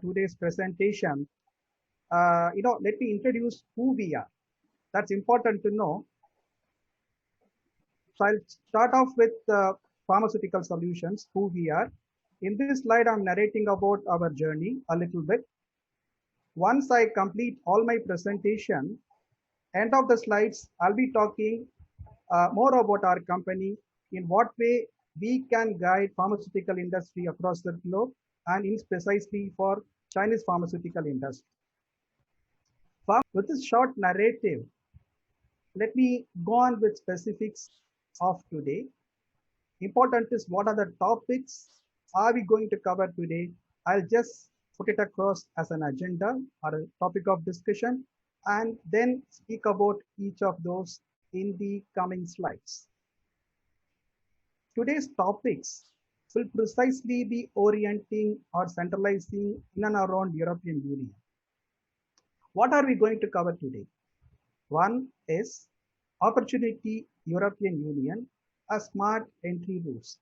today's presentation, let me introduce who we are. That's important to know. So I'll start off with pharmaceutical solutions, who we are. In this slide, I'm narrating about our journey a little bit. Once I complete all my presentation, end of the slides, I'll be talking more about our company, in what way we can guide pharmaceutical industry across the globe, and in precisely for Chinese pharmaceutical industry. With this short narrative, let me go on with specifics of today. Important is what are the topics are we going to cover today. I'll just put it across as an agenda or a topic of discussion and then speak about each of those in the coming slides. Today's topics will precisely be orienting or centralizing in and around European Union. What are we going to cover today? One is opportunity European Union, a smart entry routes.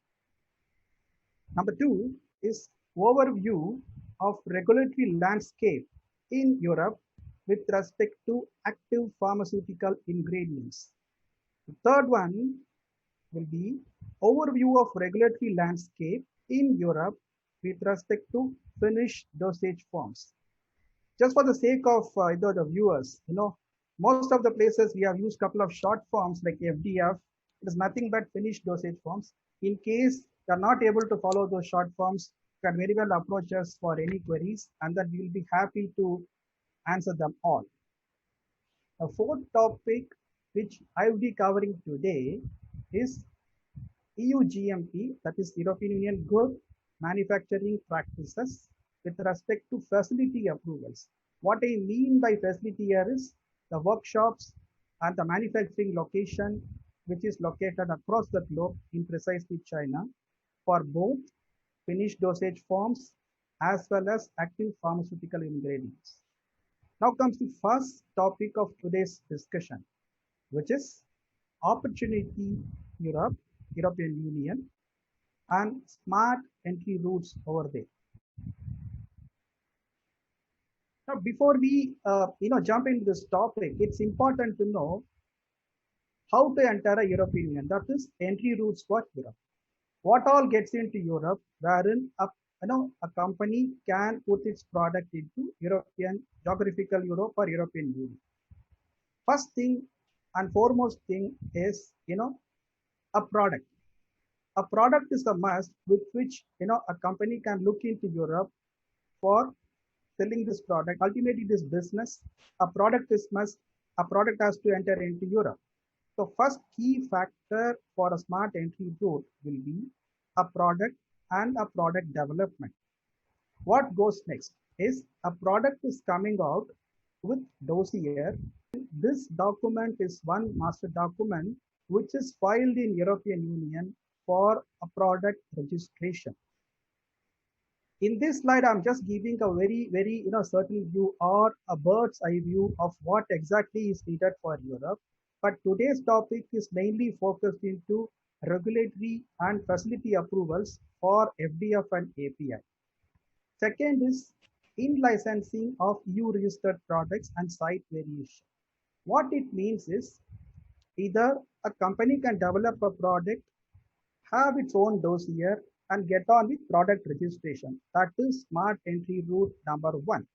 Number two is overview of regulatory landscape in Europe with respect to active pharmaceutical ingredients. The third one will be overview of regulatory landscape in Europe with respect to finished dosage forms. Just for the sake of the viewers, most of the places we have used a couple of short forms like FDF. It is nothing but finished dosage forms. In case you are not able to follow those short forms, you can very well approach us for any queries, and that we will be happy to answer them all. The fourth topic which I will be covering today is EU GMP, that is European Union Good Manufacturing Practices with respect to facility approvals. What I mean by facility here is the workshops and the manufacturing location which is located across the globe in precisely China for both finished dosage forms as well as active pharmaceutical ingredients. Now comes the first topic of today's discussion, which is opportunity Europe, European Union, and smart entry routes over there. Now, before we jump into this topic, it's important to know how to enter a European Union. That is entry routes for Europe. What all gets into Europe, wherein a company can put its product into European geographical Europe or European Union. First thing and foremost thing is a product. A product is a must with which a company can look into Europe for selling this product. Ultimately, this business, a product is must. A product has to enter into Europe. So first key factor for a smart entry route will be a product and a product development. What goes next is a product is coming out with dossier. This document is one master document which is filed in European Union for a product registration. In this slide, I'm just giving a very certain view or a bird's eye view of what exactly is needed for Europe. But today's topic is mainly focused into regulatory and facility approvals for FDF and API. Second is in licensing of EU registered products and site variation. What it means is either a company can develop a product, have its own dossier, and get on with product registration. That is smart entry route number one.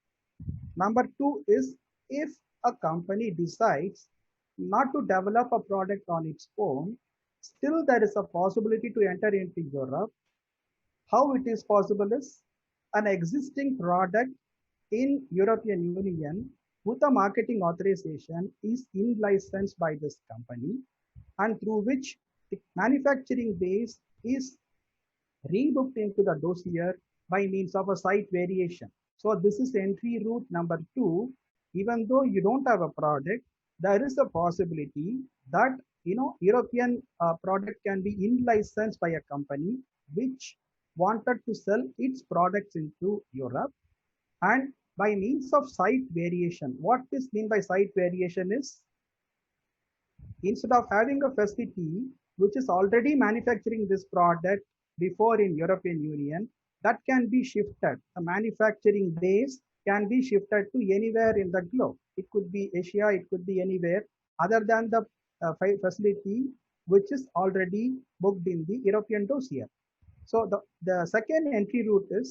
Number two is if a company decides not to develop a product on its own, still there is a possibility to enter into Europe. How it is possible is an existing product in European Union with a marketing authorization is in licensed by this company, and through which the manufacturing base is rebooked into the dossier by means of a site variation. So this is entry route number two. Even though you don't have a product, there is a possibility that European product can be in licensed by a company which wanted to sell its products into Europe, and by means of site variation. What is mean by site variation is instead of having a facility which is already manufacturing this product before in European Union, that can be shifted. The manufacturing base can be shifted to anywhere in the globe. It could be Asia, it could be anywhere other than the facility which is already booked in the European dossier. So the second entry route is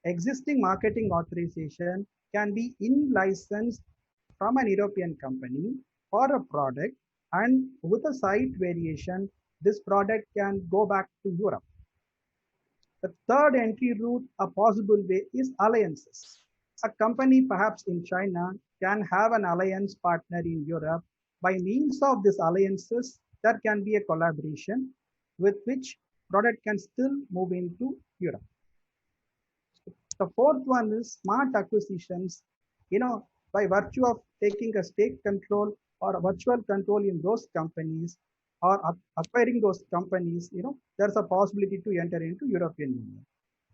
existing marketing authorization can be in licensed from an European company for a product, and with a site variation, this product can go back to Europe. The third entry route, a possible way, is alliances. A company, perhaps in China, can have an alliance partner in Europe. By means of these alliances, there can be a collaboration with which product can still move into Europe. The fourth one is smart acquisitions. By virtue of taking a stake control or a virtual control in those companies or acquiring those companies, there's a possibility to enter into European Union.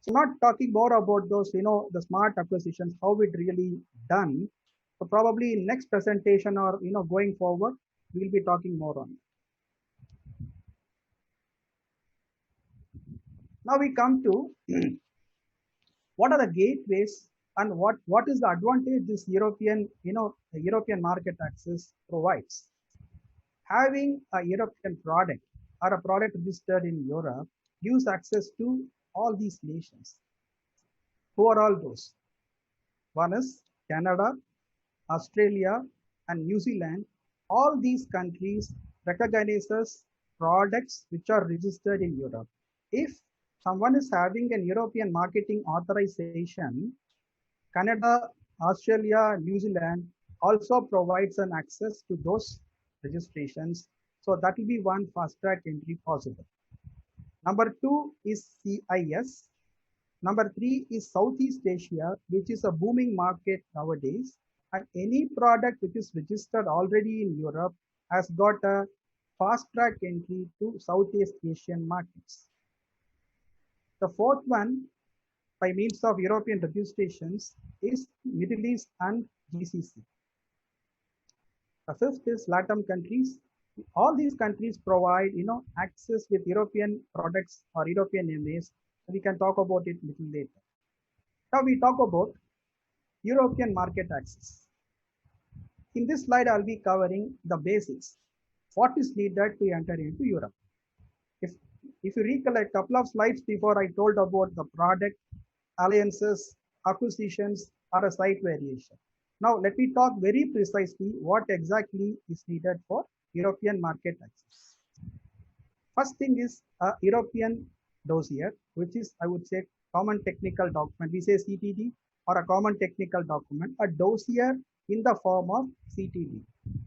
So not talking more about those, the smart acquisitions, how it really done. So probably in next presentation or, going forward, we'll be talking more on it. Now we come to what are the gateways and what is the advantage this European market access provides. Having a European product or a product registered in Europe gives access to all these nations. Who are all those? One is Canada, Australia, and New Zealand. All these countries recognizes products which are registered in Europe. If someone is having an European marketing authorization, Canada, Australia, New Zealand also provides an access to those registrations. So that will be one fast track entry possible. Number two is CIS. Number three is Southeast Asia, which is a booming market nowadays. And any product which is registered already in Europe has got a fast track entry to Southeast Asian markets. The fourth one, by means of European registrations, is Middle East and GCC. The fifth is LATAM countries. All these countries provide, access with European products or European MAs. We can talk about it a little later. Now we talk about European market access. In this slide, I'll be covering the basics. What is needed to enter into Europe? If you recollect a couple of slides before, I told about the product, alliances, acquisitions, or a site variation. Now let me talk very precisely what exactly is needed for European market access. First thing is a European dossier, which is, I would say, common technical document. We say CTD or a common technical document, a dossier in the form of CTD.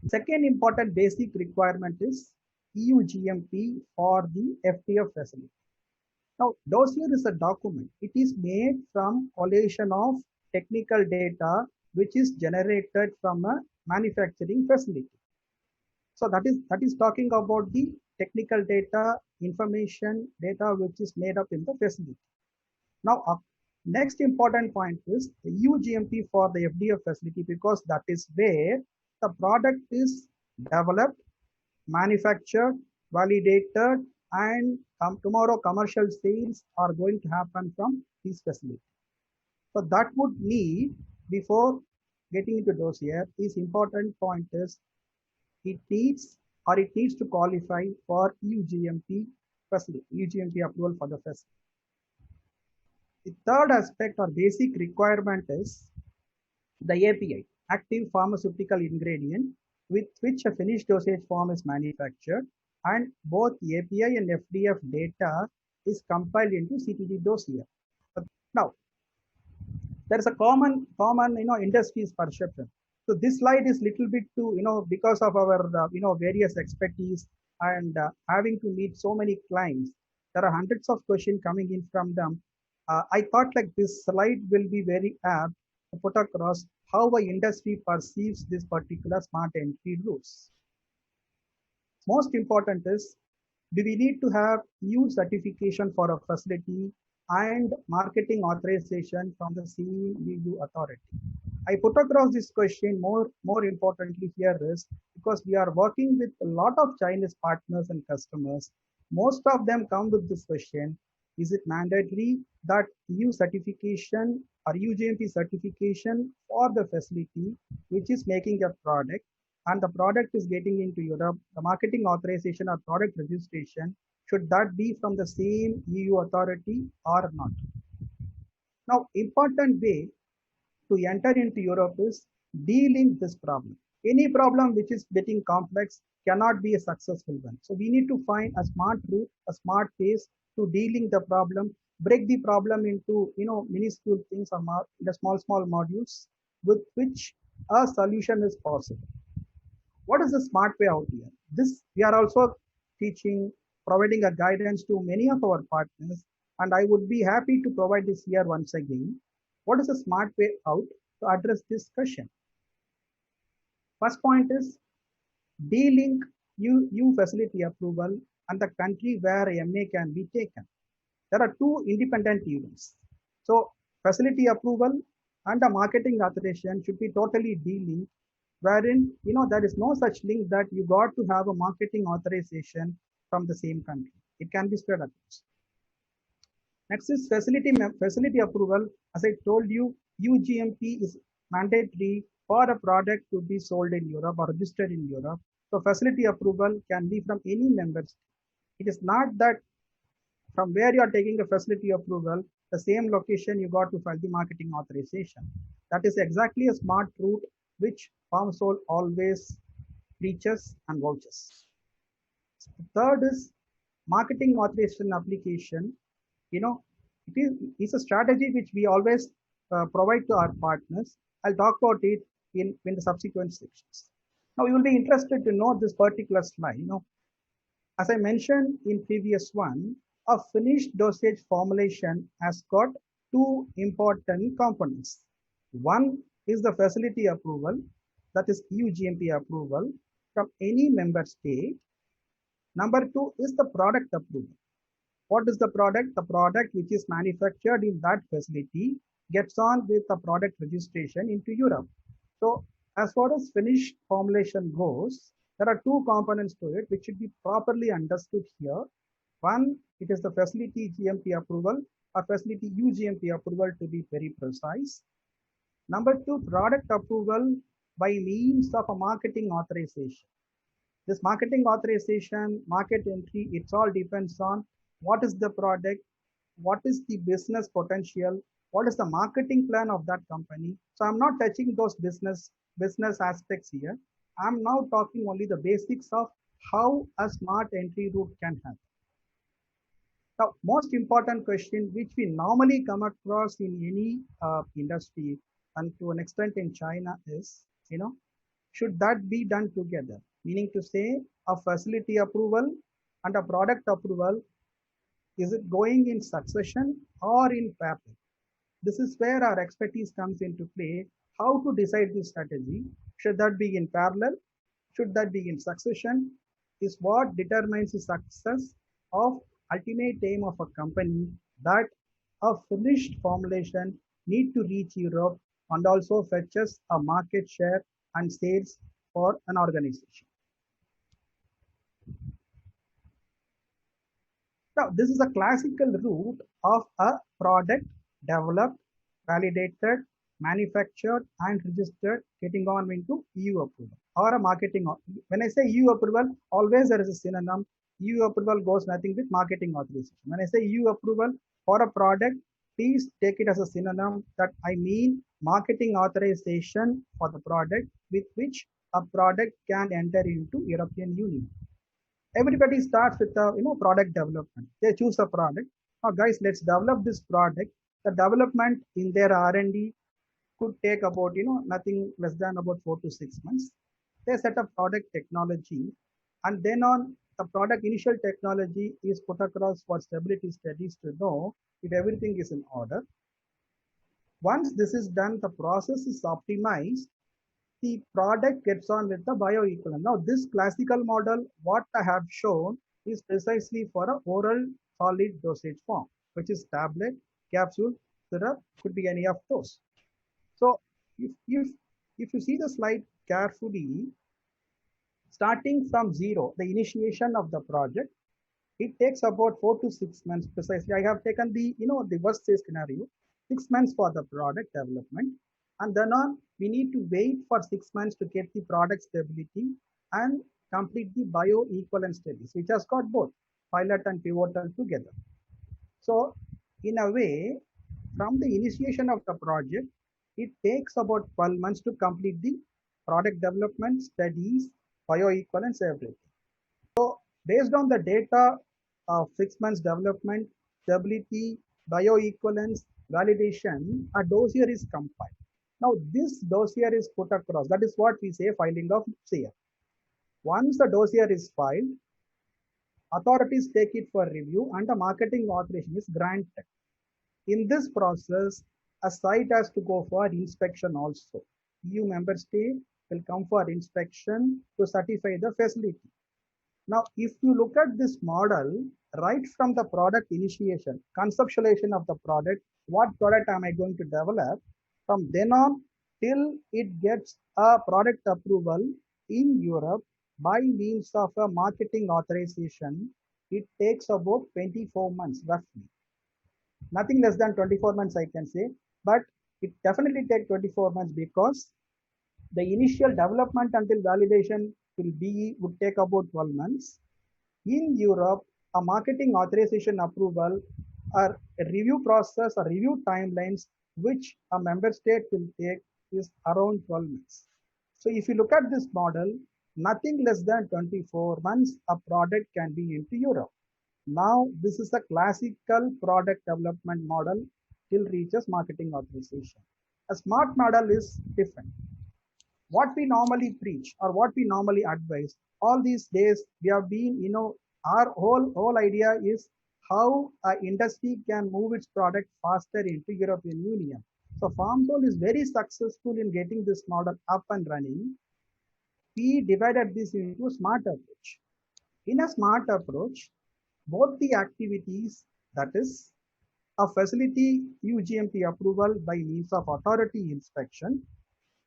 Second important basic requirement is EU GMP for the FDF facility. Now, dossier is a document. It is made from collation of technical data which is generated from a manufacturing facility. So that is talking about the technical data, information data which is made up in the facility. Now, next important point is the EU GMP for the FDF facility, because that is where the product is developed, manufactured, validated, and tomorrow commercial sales are going to happen from this facility. So that would need, before getting into dossier, is important point is it needs to qualify for EU GMP facility, EU GMP approval for the facility. The third aspect or basic requirement is the API, active pharmaceutical ingredient, with which a finished dosage form is manufactured, and both API and FDF data is compiled into CTD dossier. Now, there is a common industry's perception. So this slide is little bit to because of our various expertise and having to meet so many clients, there are hundreds of questions coming in from them. I thought like this slide will be very apt to put across how the industry perceives this particular smart entry rules. Most important is, do we need to have EU certification for a facility and marketing authorization from the CEU authority? I put across this question more importantly here is because we are working with a lot of Chinese partners and customers. Most of them come with this question. Is it mandatory that EU certification or UGMP certification for the facility which is making a product and the product is getting into Europe, the marketing authorization or product registration, should that be from the same EU authority or not? Now, important way to enter into Europe is dealing this problem. Any problem which is getting complex cannot be a successful one. So we need to find a smart route, a smart pace to dealing the problem, break the problem into minuscule things or the small modules with which a solution is possible. What is the smart way out here? This we are also teaching, providing a guidance to many of our partners, and I would be happy to provide this here once again. What is the smart way out to address this question? First point is D-Link EU facility approval and the country where MA can be taken. There are two independent events. So facility approval and the marketing authorization should be totally D-Linked, wherein there is no such link that you got to have a marketing authorization from the same country. It can be spread across. Next is facility approval. As I told you, UGMP is mandatory for a product to be sold in Europe or registered in Europe. So facility approval can be from any member state. It is not that from where you are taking a facility approval, the same location you got to file the marketing authorization. That is exactly a smart route which FarmSol always preaches and vouches. The third is marketing authorization application. It's a strategy which we always provide to our partners. I'll talk about it in the subsequent sections. Now you will be interested to know this particular slide. As I mentioned in previous one, a finished dosage formulation has got two important components. One is the facility approval, that is EU GMP approval from any member state. Number two is the product approval. What is the product? The product which is manufactured in that facility gets on with the product registration into Europe. So as far as finished formulation goes, there are two components to it which should be properly understood here. One, it is the facility GMP approval or facility UGMP approval to be very precise. Number two, product approval by means of a marketing authorization. This marketing authorization, market entry, it all depends on what is the product, what is the business potential, what is the marketing plan of that company. So I'm not touching those business aspects here. I'm now talking only the basics of how a smart entry route can happen. Now, most important question which we normally come across in any industry and to an extent in China is, should that be done together? Meaning to say a facility approval and a product approval, is it going in succession or in parallel? This is where our expertise comes into play. How to decide this strategy? Should that be in parallel? Should that be in succession? Is what determines the success of ultimate aim of a company, that a finished formulation need to reach Europe and also fetches a market share and sales for an organization. Now, this is a classical route of a product developed, validated, manufactured, and registered, getting on into EU approval or a marketing. When I say EU approval, always there is a synonym. EU approval goes nothing with marketing authorization. When I say EU approval for a product, please take it as a synonym that I mean marketing authorization for the product with which a product can enter into European Union. Everybody starts with the product development. They choose a product. Now, guys, let's develop this product. The development in their R&D could take about nothing less than about 4 to 6 months. They set up product technology, and then on the product initial technology is put across for stability studies to know if everything is in order. Once this is done, the process is optimized. The product gets on with the bioequivalent. Now, this classical model, what I have shown, is precisely for an oral solid dosage form, which is tablet, capsule, syrup, could be any of those. So, if you see the slide carefully, starting from zero, the initiation of the project, it takes about 4 to 6 months precisely. I have taken the worst case scenario, 6 months for the product development, and then on we need to wait for 6 months to get the product stability and complete the bioequivalence studies, which has got both pilot and pivotal together. So in a way, from the initiation of the project, it takes about 12 months to complete the product development studies, bioequivalence, everything. So based on the data of 6 months development, stability, bioequivalence, validation, a dossier is compiled. Now this dossier is put across. That is what we say filing of dossier. Once the dossier is filed, authorities take it for review and a marketing authorization is granted. In this process, a site has to go for inspection also. EU member state will come for inspection to certify the facility. Now, if you look at this model, right from the product initiation, conceptualization of the product, what product am I going to develop? From then on till it gets a product approval in Europe by means of a marketing authorization, it takes about 24 months roughly. Nothing less than 24 months, I can say, but it definitely takes 24 months because the initial development until validation would take about 12 months. In Europe, a marketing authorization approval or a review process or review timelines which a member state will take is around 12 months. So if you look at this model, nothing less than 24 months a product can be into Europe. Now this is a classical product development model till reaches marketing authorization. A smart model is different. What we normally preach or what we normally advise all these days, we have been, our whole idea is how industry can move its product faster into European Union. So FarmSol is very successful in getting this model up and running. We divided this into a smart approach. In a smart approach, both the activities, that is a facility UGMP approval by means of authority inspection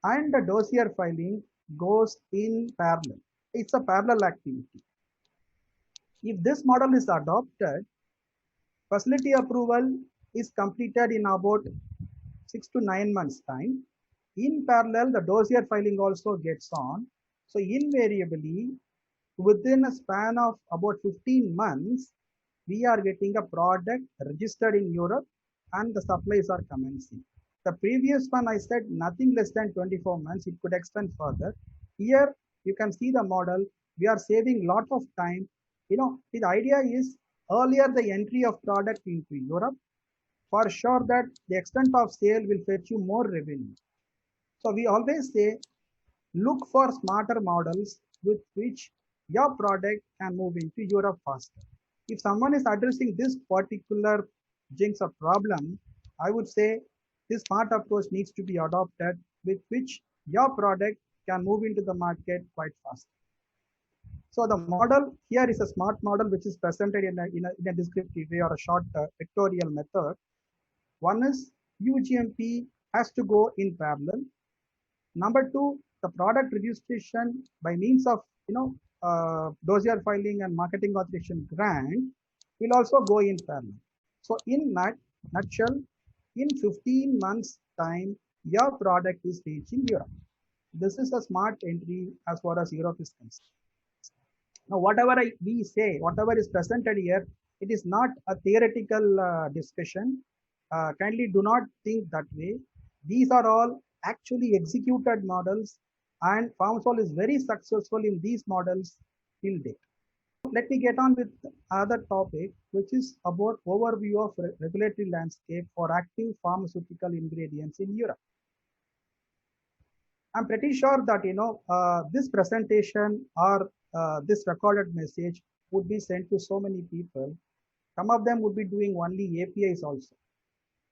and the dossier filing goes in parallel. It's a parallel activity. If this model is adopted, facility approval is completed in about 6 to 9 months time. In parallel, the dossier filing also gets on. So invariably, within a span of about 15 months, we are getting a product registered in Europe and the supplies are commencing. The previous one I said nothing less than 24 months, it could extend further. Here you can see the model, we are saving lot of time. The idea is earlier the entry of product into Europe, for sure that the extent of sale will fetch you more revenue. So we always say, look for smarter models with which your product can move into Europe faster. If someone is addressing this particular jinx or problem, I would say this smart approach needs to be adopted with which your product can move into the market quite fast. So the model here is a smart model which is presented in a descriptive way or a short pictorial method. One is UGMP has to go in parallel. Number two, the product registration by means of dossier filing and marketing authorization grant will also go in parallel. So in nutshell, in 15 months time, your product is reaching Europe. This is a smart entry as far as Europe is concerned. Now, whatever we say, whatever is presented here, it is not a theoretical discussion. Kindly do not think that way. These are all actually executed models and FarmSol is very successful in these models till date. Let me get on with other topic, which is about overview of regulatory landscape for active pharmaceutical ingredients in Europe. I'm pretty sure that this presentation or this recorded message would be sent to so many people. Some of them would be doing only APIs also.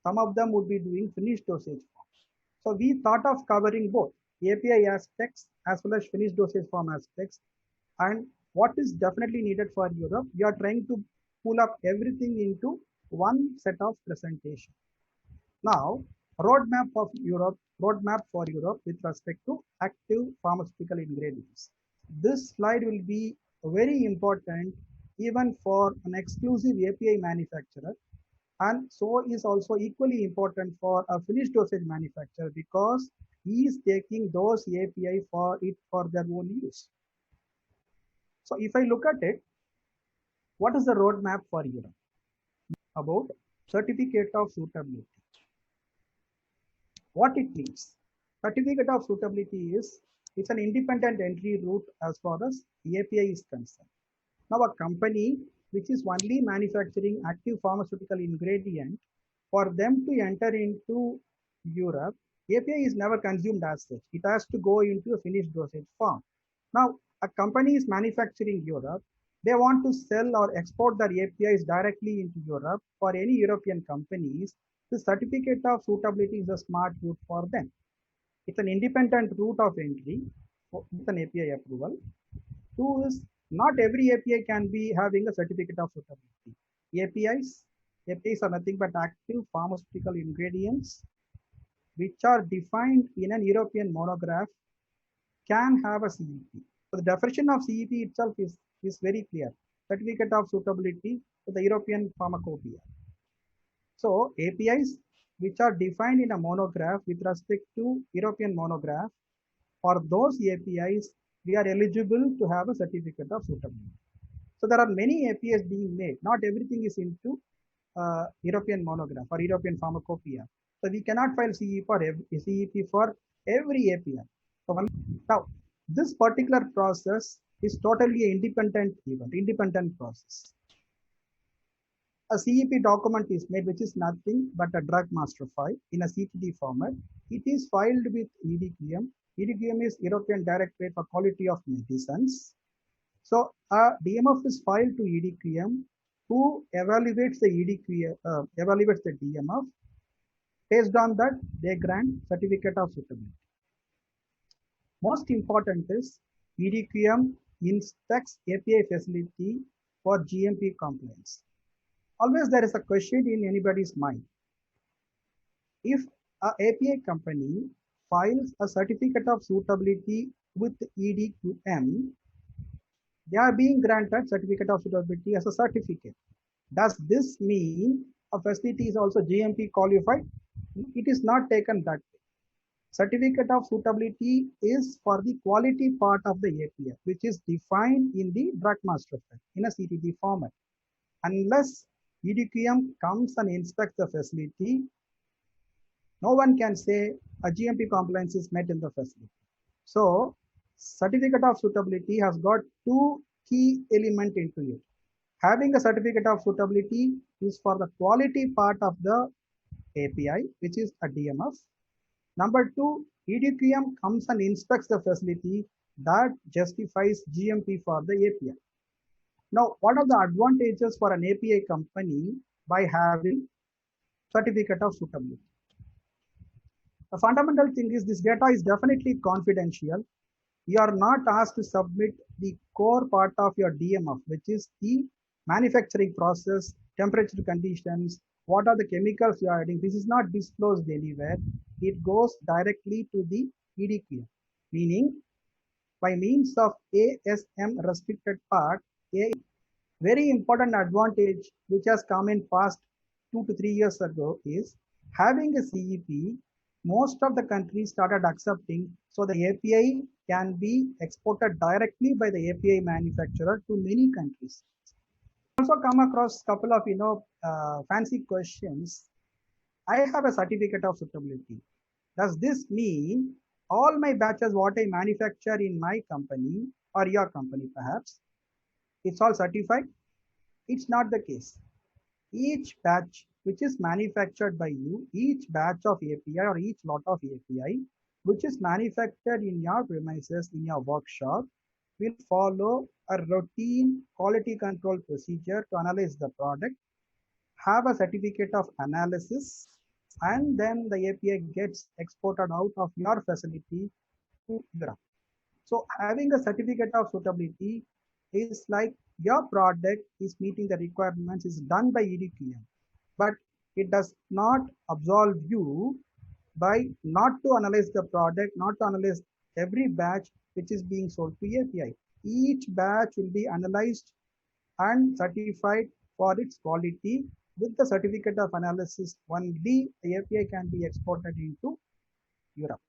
Some of them would be doing finished dosage forms. So we thought of covering both API aspects as well as finished dosage form aspects. And what is definitely needed for Europe, we are trying to pull up everything into one set of presentation. Now, roadmap for Europe with respect to active pharmaceutical ingredients. This slide will be very important even for an exclusive API manufacturer, and so is also equally important for a finished dosage manufacturer because he is taking those API for it for their own use. So if I look at it, what is the roadmap for Europe about certificate of suitability? What it means? Certificate of suitability is it's an independent entry route as far as API is concerned. Now, a company which is only manufacturing active pharmaceutical ingredient, for them to enter into Europe, API is never consumed as such. It has to go into a finished dosage form. Now, a company is manufacturing Europe. They want to sell or export their APIs directly into Europe. For any European companies, the certificate of suitability is a smart route for them. It's an independent route of entry with an API approval. Two is not every API can be having a certificate of suitability. APIs are nothing but active pharmaceutical ingredients which are defined in an European monograph can have a CEP. So the definition of CEP itself is very clear. Certificate of suitability to the European pharmacopoeia. So APIs which are defined in a monograph with respect to European monograph, for those APIs, we are eligible to have a certificate of suitability. So there are many APIs being made. Not everything is into European monograph or European pharmacopoeia. So we cannot file CEP for every API. So now, this particular process is totally an independent process. A CEP document is made, which is nothing but a drug master file in a CTD format. It is filed with EDQM. EDQM is European Directorate for Quality of Medicines. So a DMF is filed to EDQM, who evaluates the DMF. Based on that, they grant certificate of suitability. Most important is EDQM inspects API facility for GMP compliance. Always there is a question in anybody's mind. If a API company files a certificate of suitability with EDQM, they are being granted certificate of suitability as a certificate. Does this mean a facility is also GMP qualified? It is not taken that way. Certificate of suitability is for the quality part of the API, which is defined in the drug master file in a CTD format. Unless EDQM comes and inspects the facility, no one can say a GMP compliance is met in the facility. So, certificate of suitability has got two key elements into it. Having a certificate of suitability is for the quality part of the API, which is a DMF. Number two, EDQM comes and inspects the facility that justifies GMP for the API. Now, what are the advantages for an API company by having certificate of suitability? The fundamental thing is this data is definitely confidential. You are not asked to submit the core part of your DMF, which is the manufacturing process, temperature conditions, what are the chemicals you are adding. This is not disclosed anywhere. It goes directly to the EDQM, meaning by means of ASM restricted part, a very important advantage which has come in past 2 to 3 years ago is having a CEP. Most of the countries started accepting, so the API can be exported directly by the API manufacturer to many countries. Also come across a couple of fancy questions. I have a certificate of suitability. Does this mean all my batches what I manufacture in my company or your company perhaps, it's all certified? It's not the case. Each batch which is manufactured by you, each batch of API or each lot of API which is manufactured in your premises, in your workshop, will follow a routine quality control procedure to analyze the product, have a certificate of analysis, and then the API gets exported out of your facility to Europe. So having a certificate of suitability is like your product is meeting the requirements, is done by EDQM, but it does not absolve you by not to analyze the product, not to analyze every batch which is being sold to API. Each batch will be analyzed and certified for its quality. With the certificate of analysis, only the API can be exported into Europe.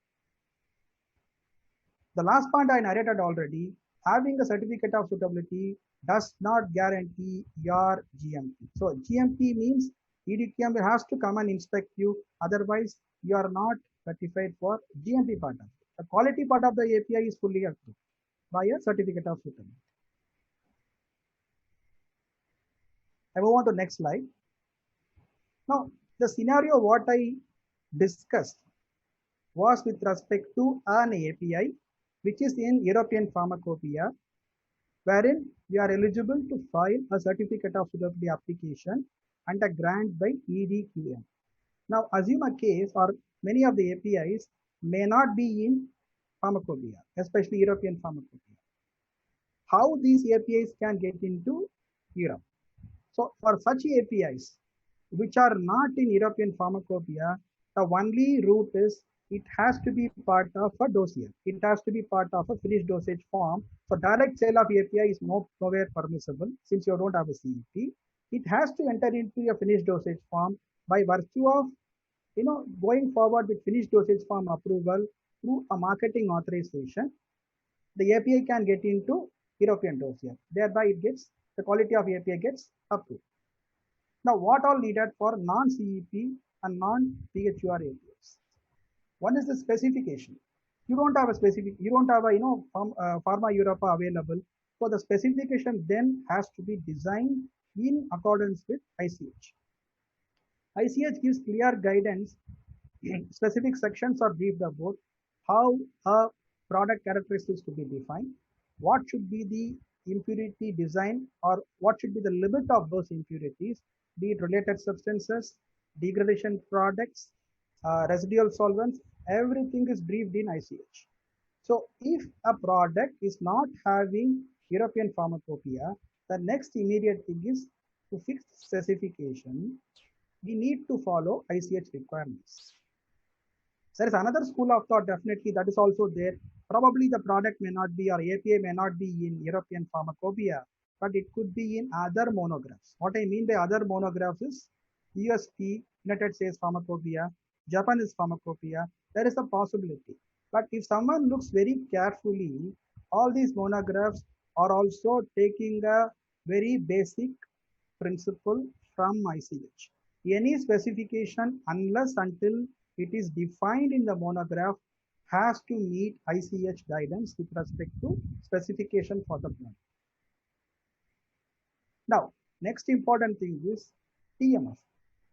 The last point I narrated already, having a certificate of suitability does not guarantee your GMP. So GMP means EDQM has to come and inspect you, otherwise you are not certified for GMP part of it. The quality part of the API is fully approved by a certificate of suitability. I move on to next slide. Now, the scenario what I discussed was with respect to an API which is in European Pharmacopoeia, wherein we are eligible to file a certificate of suitability application and a grant by EDQM. Now, assume a case or many of the APIs may not be in Pharmacopoeia, especially European Pharmacopoeia. How these APIs can get into Europe? So, for such APIs which are not in European Pharmacopoeia, the only route is it has to be part of a dossier. It has to be part of a finished dosage form. So direct sale of API is nowhere permissible since you don't have a CEP. It has to enter into a finished dosage form by virtue of going forward with finished dosage form approval through a marketing authorization. The API can get into European dossier. Thereby, the quality of API gets approved. Now, what all needed for non-CEP and non-PHUR APIs? One is the specification. You don't have a Pharma Europa available. So the specification then has to be designed in accordance with ICH. ICH gives clear guidance. Specific sections are briefed about how a product characteristics to be defined, what should be the impurity design, or what should be the limit of those impurities, be it related substances, degradation products, residual solvents, everything is briefed in ICH. So if a product is not having European Pharmacopoeia, the next immediate thing is to fix specification. We need to follow ICH requirements. There is another school of thought, definitely, that is also there. Probably the product may not be, or API may not be in European Pharmacopoeia, but it could be in other monographs. What I mean by other monographs is USP, United States Pharmacopoeia, Japanese Pharmacopoeia. There is a possibility. But if someone looks very carefully, all these monographs are also taking a very basic principle from ICH. Any specification, unless until it is defined in the monograph, has to meet ICH guidance with respect to specification for the plant. Now, next important thing is TMF.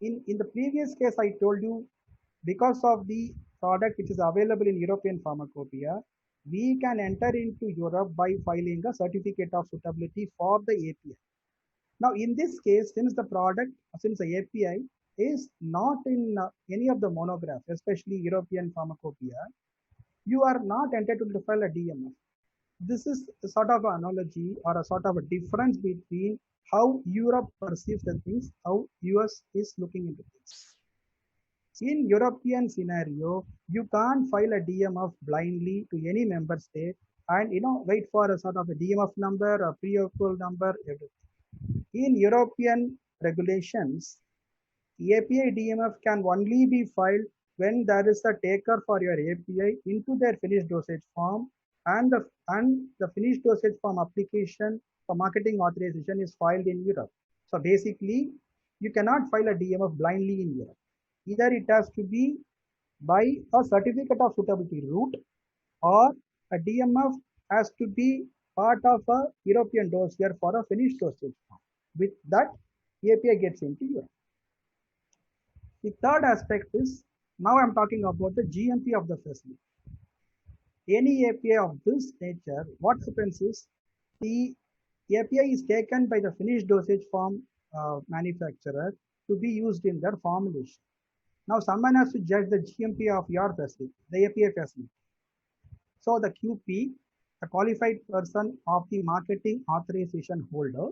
In the previous case, I told you, because of the product which is available in European Pharmacopoeia, we can enter into Europe by filing a certificate of suitability for the API. Now, in this case, since the API is not in any of the monographs, especially European Pharmacopoeia, you are not entitled to file a DMF. This is a sort of an analogy or a sort of a difference between how Europe perceives the things, how US is looking into things. In European scenario, you can't file a DMF blindly to any member state and wait for a sort of a DMF number, a pre-approval number, everything. In European regulations, API DMF can only be filed when there is a taker for your API into their finished dosage form, and the finished dosage form application for marketing authorization is filed in Europe. So basically, you cannot file a DMF blindly in Europe. Either it has to be by a certificate of suitability route, or a DMF has to be part of a European dossier for a finished dosage form. With that, API gets into Europe. The third aspect is, now I'm talking about the GMP of the facility. Any API of this nature, what happens is the API is taken by the finished dosage form manufacturer to be used in their formulation. Now someone has to judge the GMP of your facility, the API facility. So the QP, a qualified person of the marketing authorization holder,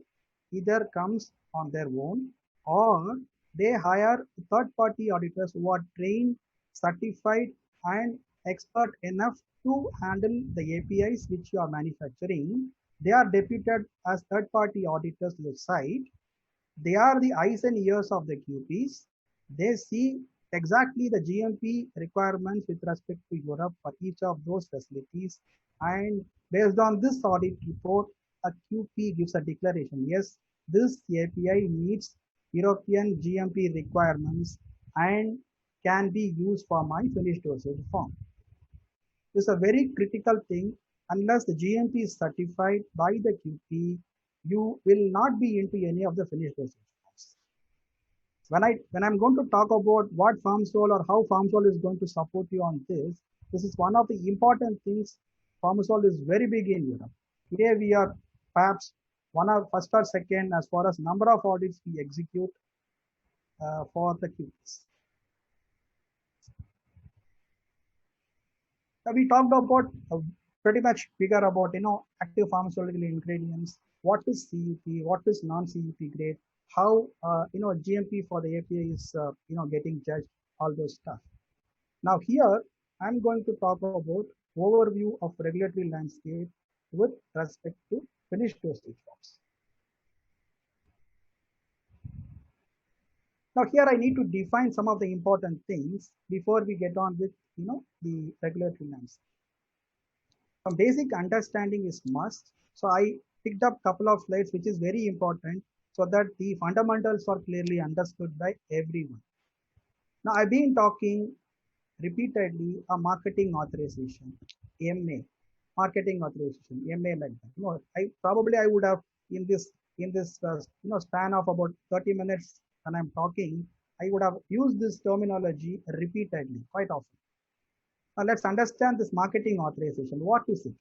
either comes on their own, or they hire third-party auditors who are trained, certified, and expert enough to handle the APIs which you are manufacturing. They are deputed as third-party auditors to the site. They are the eyes and ears of the QPs. They see exactly the GMP requirements with respect to Europe for each of those facilities. And based on this audit report, a QP gives a declaration. Yes, this API meets European GMP requirements and can be used for my finished dosage form. This is a very critical thing. Unless the GMP is certified by the QP, you will not be into any of the finished dosage forms. When I'm going to talk about what FarmSol or how FarmSol is going to support you on this is one of the important things. FarmSol is very big in Europe. Today we are perhaps one of first or second as far as number of audits we execute for the QPs. We talked about pretty much figure about active pharmaceutical ingredients, what is CUP, what is non-CUP grade, how GMP for the API is getting judged, all those stuff. Now here I'm going to talk about overview of regulatory landscape with respect to finished dosage forms. Now here I need to define some of the important things before we get on with the regulatory landscape. Some basic understanding is must. So I picked up a couple of slides which is very important so that the fundamentals are clearly understood by everyone. Now I've been talking repeatedly a marketing authorization, MA, marketing authorization, MA like that. I would have in this span of about 30 minutes when I'm talking, I would have used this terminology repeatedly, quite often. Now let's understand this marketing authorization. What is it?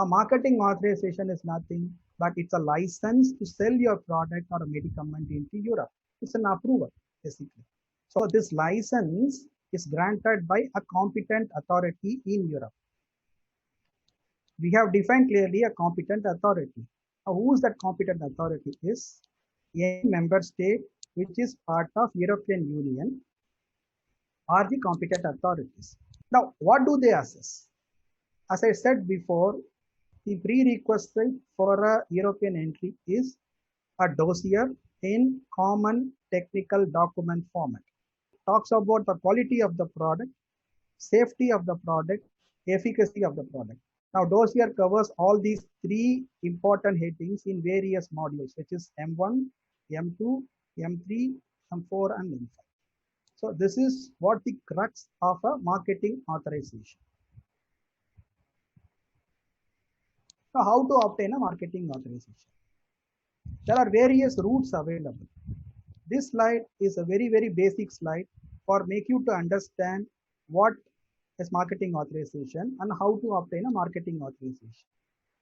A marketing authorization is nothing but it's a license to sell your product or a medicament into Europe. It's an approval, basically. So this license is granted by a competent authority in Europe. We have defined clearly a competent authority. Now, who is that competent authority? Is any member state which is part of European Union are the competent authorities. Now, what do they assess? As I said before, the prerequisite for a European entry is a dossier in common technical document format. It talks about the quality of the product, safety of the product, efficacy of the product. Now, dossier covers all these three important headings in various modules, which is M1, M2, M3, M4, and M5. So this is what the crux of a marketing authorization. Now, how to obtain a marketing authorization? There are various routes available. This slide is a very, very basic slide for make you to understand what is marketing authorization and how to obtain a marketing authorization.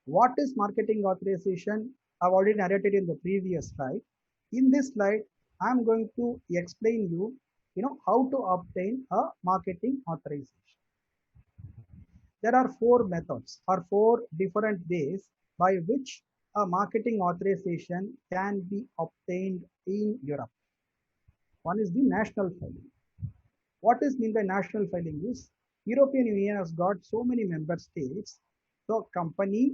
What is marketing authorization? I've already narrated in the previous slide. In this slide, I'm going to explain you how to obtain a marketing authorization. There are four methods or four different ways by which a marketing authorization can be obtained in Europe. One is the national filing. What is meant by national filing is European Union has got so many member states. So company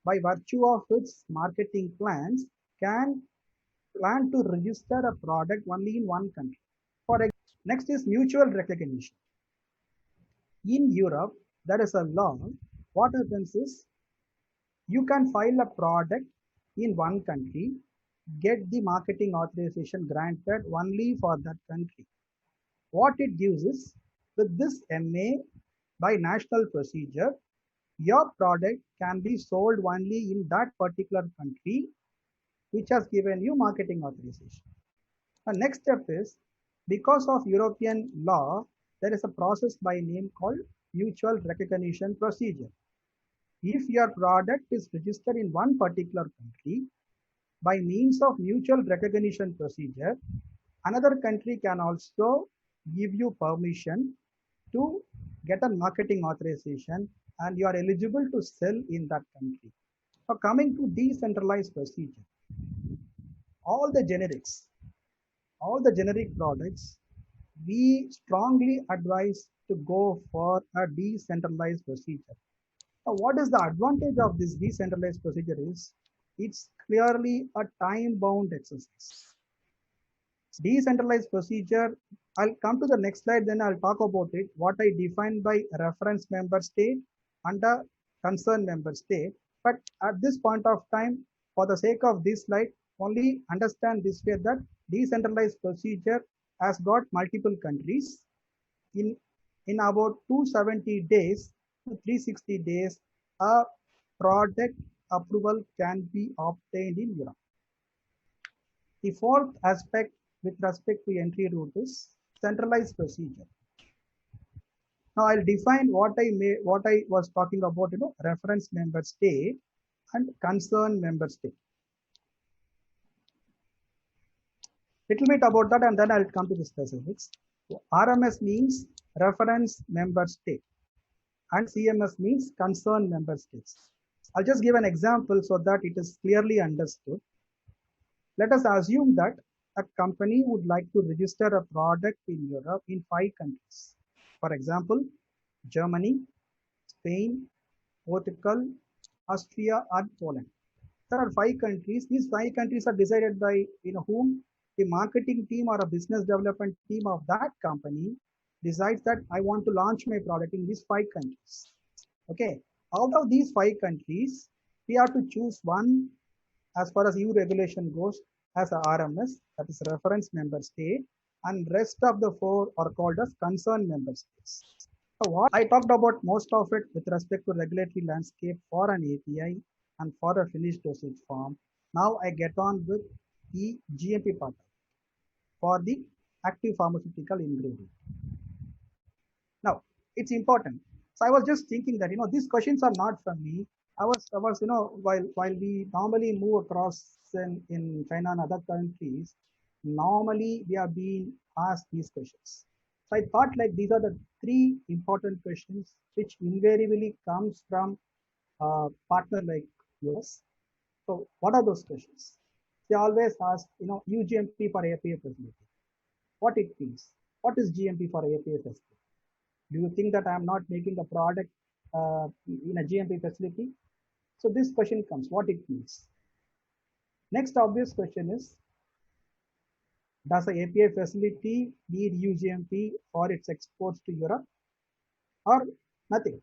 by virtue of its marketing plans can plan to register a product only in one country. Next is mutual recognition. In Europe, there is a law. What happens is you can file a product in one country, get the marketing authorization granted only for that country. What it gives is with this MA by national procedure, your product can be sold only in that particular country which has given you marketing authorization. The next step is because of European law, there is a process by name called mutual recognition procedure. If your product is registered in one particular country, by means of mutual recognition procedure, another country can also give you permission to get a marketing authorization and you are eligible to sell in that country. So coming to decentralized procedure, all the generic products, we strongly advise to go for a decentralized procedure. Now, what is the advantage of this decentralized procedure is it's clearly a time-bound exercise. Decentralized procedure, I'll come to the next slide, then I'll talk about it, what I define by reference member state and a concerned member state. But at this point of time, for the sake of this slide, only understand this way that decentralized procedure has got multiple countries. In about 270 days to 360 days, a product approval can be obtained in Europe. The fourth aspect with respect to entry route is centralized procedure. Now I'll define what I was talking about, reference member state and concerned member state. Little bit about that, and then I'll come to the specifics. RMS means reference member state, and CMS means concerned member states. I'll just give an example so that it is clearly understood. Let us assume that a company would like to register a product in Europe in 5 countries. For example, Germany, Spain, Portugal, Austria, and Poland. There are 5 countries. These 5 countries are decided by whom the marketing team or a business development team of that company decides that I want to launch my product in these 5 countries. Okay. Out of these 5 countries, we have to choose one as far as EU regulation goes as a RMS, that is reference member state, and rest of the 4 are called as concerned member states. So what I talked about most of it with respect to regulatory landscape for an API and for a finished dosage form. Now I get on with the GMP part for the active pharmaceutical ingredient. Now it's important. So I was just thinking that these questions are not from me. I was while we normally move across in China and other countries, normally we are being asked these questions. So I thought like these are the 3 important questions which invariably comes from a partner like yours. So what are those questions? They always ask, UGMP for API facility. What it means? What is GMP for API facility? Do you think that I am not making a product in a GMP facility? So this question comes, what it means. Next obvious question is, does the API facility need UGMP for its exports to Europe or nothing?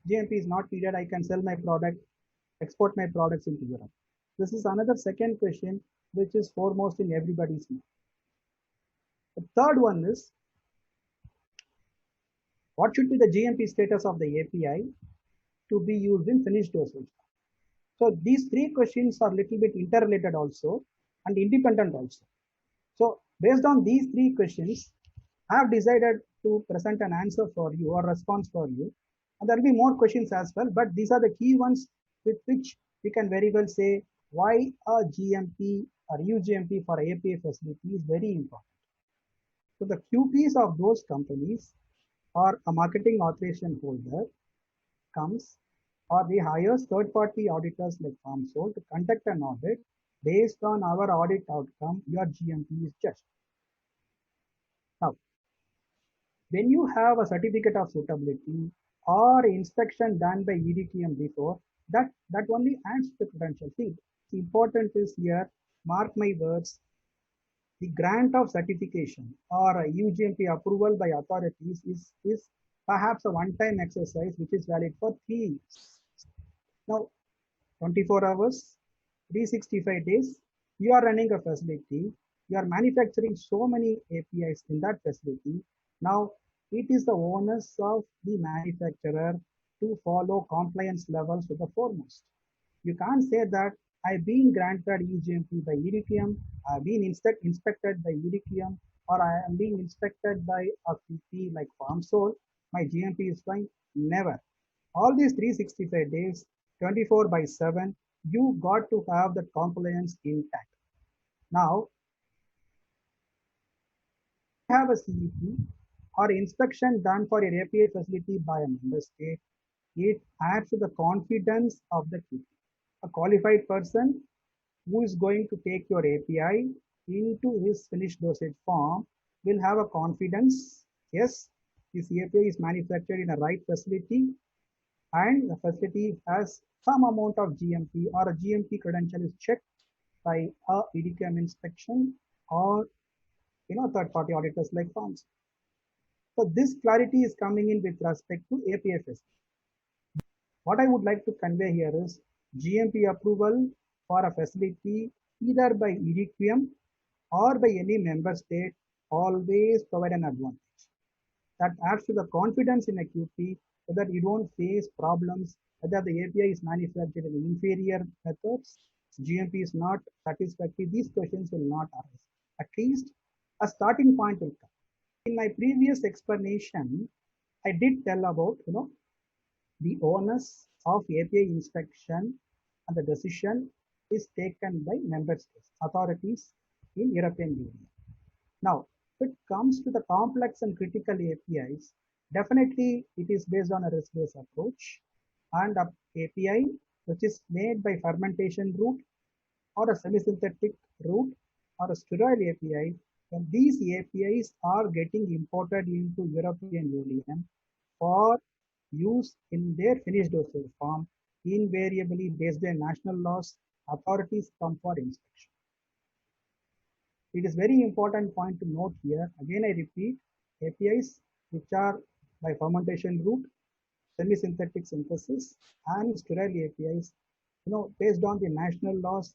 GMP is not needed. I can sell my product, export my products into Europe. This is another second question, which is foremost in everybody's mind. The third one is, what should be the GMP status of the API to be used in finished dosage? So these 3 questions are a little bit interrelated also and independent also. So based on these 3 questions, I have decided to present an answer for you or response for you. And there will be more questions as well, but these are the key ones with which we can very well say why a GMP or UGMP for API facility is very important. So the QPs of those companies or a marketing authorization holder comes or we hire third-party auditors like PharmSol to conduct an audit. Based on our audit outcome, your GMP is judged. Now, when you have a certificate of suitability or inspection done by EDQM before, that only adds to the credential. See, the important is here, mark my words, the grant of certification or a UGMP approval by authorities is perhaps a one-time exercise which is valid for 3 years. Now, 24 hours, 365 days, you are running a facility, you are manufacturing so many APIs in that facility. Now, it is the onus of the manufacturer to follow compliance levels to the foremost. You can't say that I've been granted UGMP by EDQM, I've been inspected by EDQM, or I am being inspected by a QP like PharmSol, my GMP is fine. Never. All these 365 days, 24/7, you got to have the compliance intact. Now, have a CEP or inspection done for your API facility by a member state, it adds to the confidence of the QP. A qualified person who is going to take your API into his finished dosage form will have a confidence, yes, this API is manufactured in a right facility, and the facility has some amount of GMP or a GMP credential is checked by a EDQM inspection or third-party auditors like firms. So this clarity is coming in with respect to API facility. What I would like to convey here is GMP approval for a facility either by EDQM or by any member state always provide an advantage. That adds to the confidence in a QP so that you don't face problems whether the API is manufactured in inferior methods, GMP is not satisfactory. These questions will not arise. At least a starting point will come. In my previous explanation, I did tell about the onus of API inspection and the decision is taken by member states, authorities in European Union. Now, if it comes to the complex and critical APIs, definitely it is based on a risk-based approach and a API which is made by fermentation route or a semi-synthetic route or a sterile API, and these APIs are getting imported into European Union for use in their finished dosage form, invariably based on national laws, authorities come for inspection. It is very important point to note here. Again, I repeat, APIs which are by fermentation route, semi-synthetic synthesis, and sterile APIs, based on the national laws,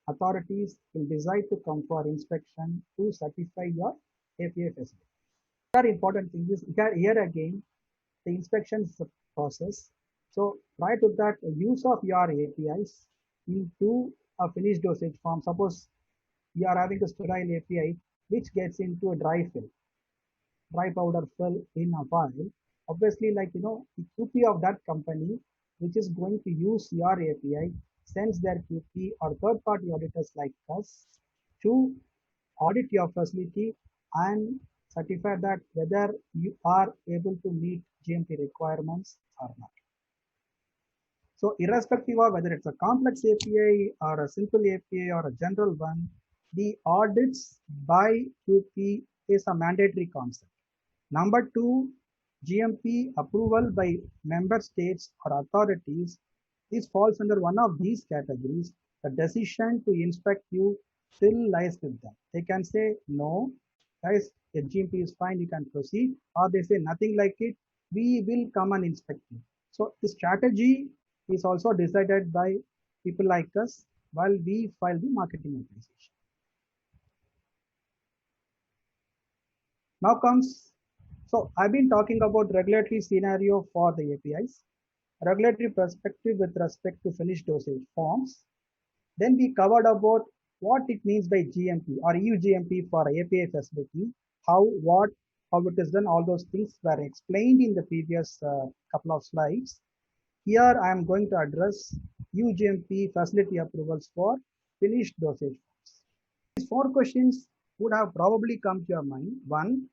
authorities will decide to come for inspection to certify your API facility. Another important thing is here again, the inspection is a process. So prior to that, use of your APIs into a finished dosage form. Suppose you are having a sterile API which gets into a dry powder fill in a vial. Obviously, the QP of that company which is going to use your API sends their QP or third-party auditors like us to audit your facility and certify that whether you are able to meet GMP requirements or not. So irrespective of whether it's a complex API or a simple API or a general one, the audits by QP is a mandatory concept. Number two, GMP approval by member states or authorities. This falls under one of these categories. The decision to inspect you still lies with them. They can say, no, guys, the GMP is fine, you can proceed. Or they say, nothing like it, we will come and inspect you. So the strategy is also decided by people like us while we file the marketing authorization. Now comes, so I've been talking about regulatory scenario for the APIs, regulatory perspective with respect to finished dosage forms. Then we covered about what it means by GMP or EU GMP for API facility, how it is done, all those things were explained in the previous couple of slides. Here I am going to address EU GMP facility approvals for finished dosage forms. These four questions would have probably come to your mind. One,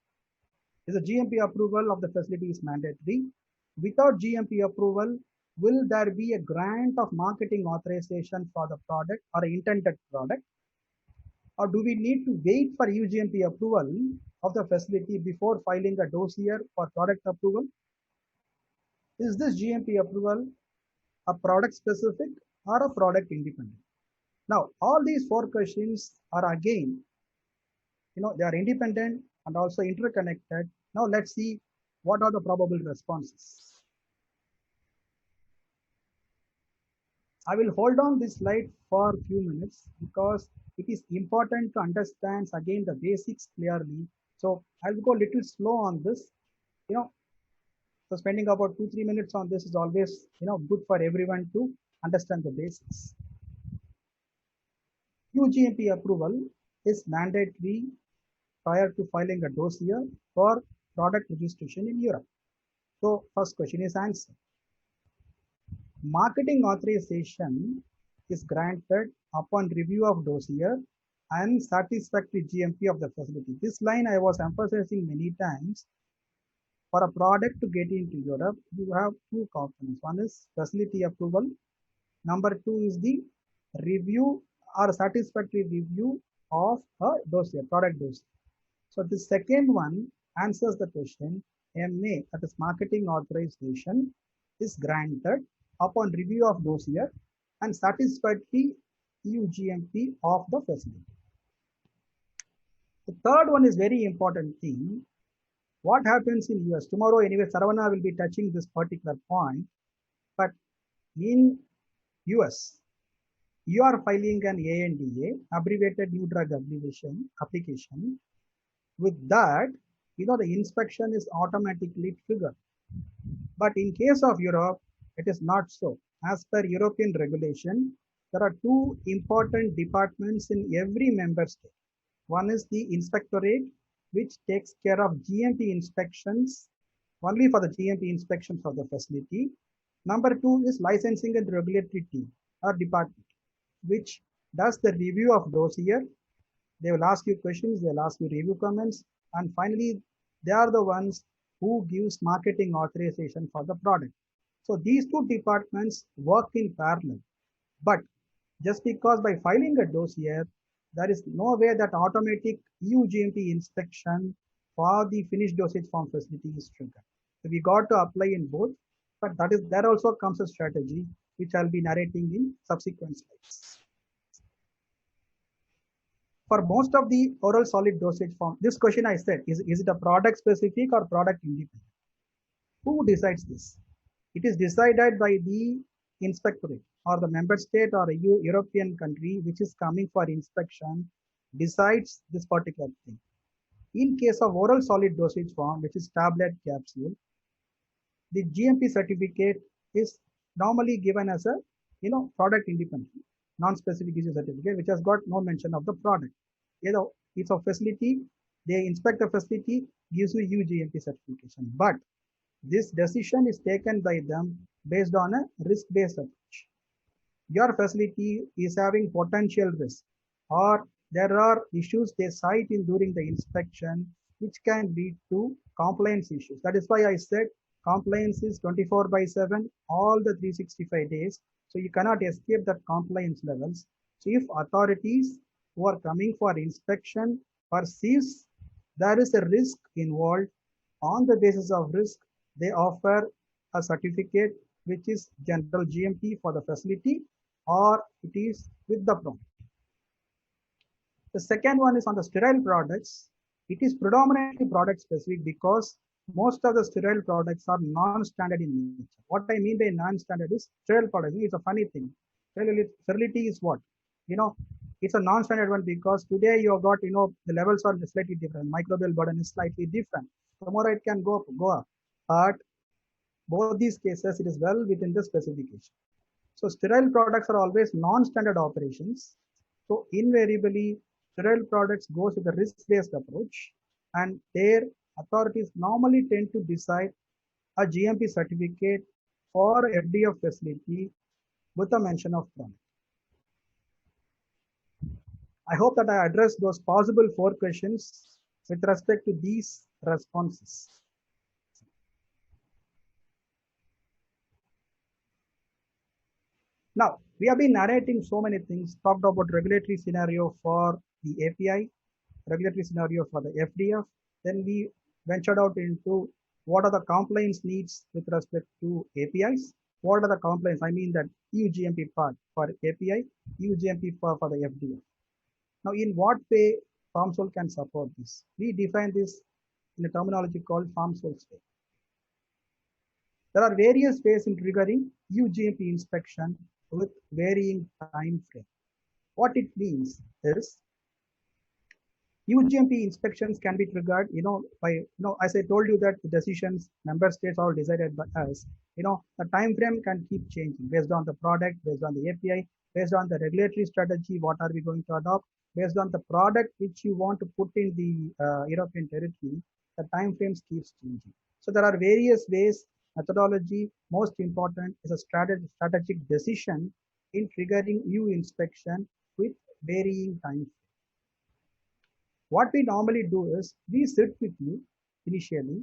is the GMP approval of the facility is mandatory? Without GMP approval, will there be a grant of marketing authorization for the product or intended product? Or do we need to wait for EU GMP approval of the facility before filing a dossier for product approval? Is this GMP approval a product specific or a product independent? Now, all these four questions are again, they are independent and also interconnected. Now let's see what are the probable responses. I will hold on this slide for a few minutes because it is important to understand again the basics clearly. So I'll go a little slow on this. So spending about 2-3 minutes on this is always good for everyone to understand the basics. EU GMP approval is mandatory prior to filing a dossier for product registration in Europe. So first question is answered. Marketing authorization is granted upon review of dossier and satisfactory GMP of the facility. This line I was emphasizing many times. For a product to get into Europe, you have two components. One is facility approval. Number two is the review or satisfactory review of a dossier, product dossier. So the second one answers the question. MA, that is marketing authorization, is granted upon review of dossier and satisfactory EU GMP of the facility. The third one is very important thing. What happens in US? Tomorrow anyway, Saravana will be touching this particular point. But in US, you are filing an ANDA, abbreviated new drug application. With that, the inspection is automatically triggered. But in case of Europe, it is not so. As per European regulation, there are two important departments in every member state. One is the inspectorate, which takes care of GMP inspections, only for the GMP inspections of the facility. Number two is licensing and regulatory team or department, which does the review of dossier. They will ask you questions, they'll ask you review comments, and finally, they are the ones who gives marketing authorization for the product. So these two departments work in parallel. But just because by filing a dossier, there is no way that automatic EU GMP inspection for the finished dosage form facility is triggered. So we got to apply in both, but there also comes a strategy which I'll be narrating in subsequent slides. For most of the oral solid dosage form, this question I said, is it a product specific or product independent? Who decides this? It is decided by the inspectorate or the member state or a European country which is coming for inspection decides this particular thing. In case of oral solid dosage form, which is tablet capsule, the GMP certificate is normally given as a product independent, non-specific issue certificate, which has got no mention of the product. It's a facility, they inspect the facility, gives you GMP certification. But this decision is taken by them based on a risk-based approach. Your facility is having potential risk, or there are issues they cite in during the inspection which can lead to compliance issues. That is why I said compliance is 24/7, all the 365 days. So you cannot escape that compliance levels. So if authorities who are coming for inspection perceives there is a risk involved, on the basis of risk, they offer a certificate which is general GMP for the facility, or it is with the product. The second one is on the sterile products. It is predominantly product specific because most of the sterile products are non-standard in nature. What I mean by non-standard is sterile products. It's a funny thing. Sterility is what? It's a non-standard one because today you have got, the levels are slightly different. Microbial burden is slightly different. Tomorrow it can go up. But both these cases, it is well within the specification. So sterile products are always non-standard operations. So invariably, sterile products goes with a risk-based approach, and their authorities normally tend to decide a GMP certificate for FDF facility with a mention of product. I hope that I addressed those possible 4 questions with respect to these responses. Now, we have been narrating so many things, talked about regulatory scenario for the API, regulatory scenario for the FDF. Then we ventured out into what are the compliance needs with respect to APIs. What are the compliance? I mean that EU GMP part for API, EU GMP for the FDF. Now, in what way PharmSol can support this? We define this in a terminology called PharmSol way. There are various ways in triggering EU GMP inspection with varying time frame. What it means is UGMP inspections can be triggered, by, as I told you that the decisions, member states are decided by us. The time frame can keep changing based on the product, based on the API, based on the regulatory strategy, what are we going to adopt, based on the product which you want to put in the European territory, the time frames keeps changing. So there are various ways, methodology, most important is a strategic decision in triggering EU inspection with varying time frame. What we normally do is we sit with you initially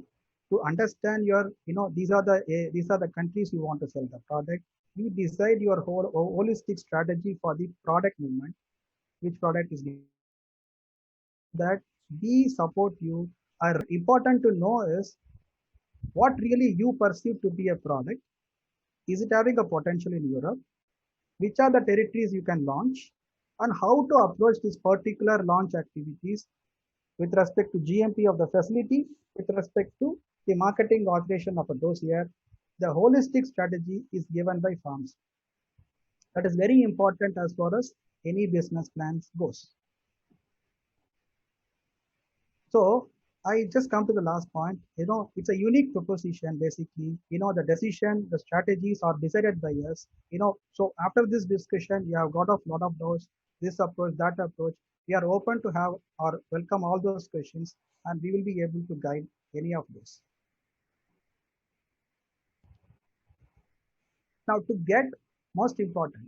to understand your, these are the countries you want to sell the product. We decide your whole holistic strategy for the product movement, which product is that we support you. Are important to know is what really you perceive to be a product, is it having a potential in Europe? Which are the territories you can launch? And how to approach this particular launch activities with respect to GMP of the facility, with respect to the marketing authorization of a dossier. The holistic strategy is given by farms. That is very important as far as any business plans goes. So I just come to the last point. It's a unique proposition basically. The decision, the strategies are decided by us. So after this discussion, we have got a lot of those, this approach, that approach. We are open to have or welcome all those questions, and we will be able to guide any of those. Now to get most important,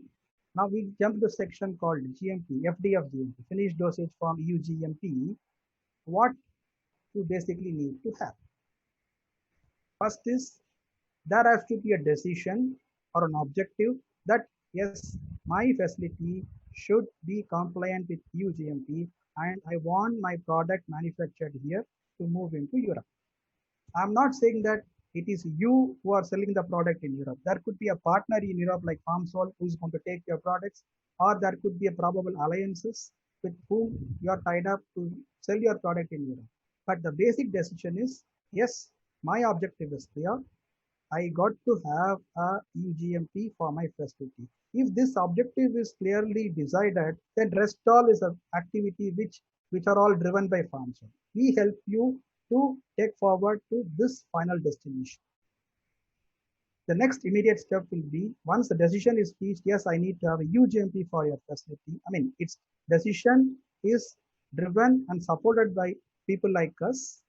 now we jump to the section called GMP, FDF GMP, finished dosage form EU GMP. What you basically need to have. First is there has to be a decision or an objective that yes, my facility should be compliant with EU GMP and I want my product manufactured here to move into Europe. I'm not saying that it is you who are selling the product in Europe. There could be a partner in Europe like FarmSol who is going to take your products, or there could be a probable alliances with whom you are tied up to sell your product in Europe. But the basic decision is, yes, my objective is clear. I got to have a EUGMP for my facility. If this objective is clearly decided, then rest all is an activity which are all driven by FarmSol. We help you to take forward to this final destination. The next immediate step will be, once the decision is reached, yes, I need to have a UGMP for your facility. I mean, its decision is driven and supported by people like us,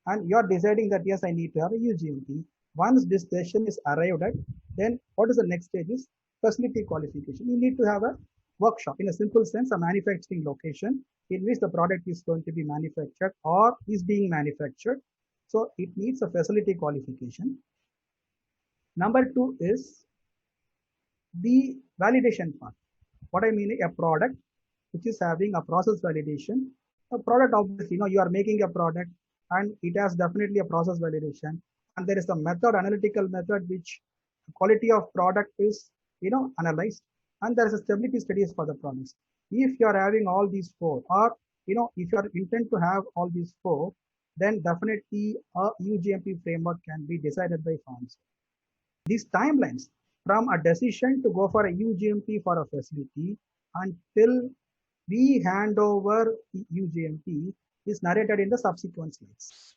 and you're deciding that, yes, I need to have a UGMP. Once this decision is arrived at, then what is the next stage is facility qualification. You need to have a workshop, in a simple sense, a manufacturing location in which the product is going to be manufactured or is being manufactured. So it needs a facility qualification. Number two is the validation part. What I mean, a product which is having a process validation. A product, obviously, you are making a product and it has definitely a process validation. And there is a method, analytical method, which quality of product is, analyzed. And there is a stability studies for the products. If you are having all these four, or, if you are intent to have all these four, then definitely a UGMP framework can be decided by farms. These timelines from a decision to go for a UGMP for a facility until we hand over the UGMP is narrated in the subsequent slides.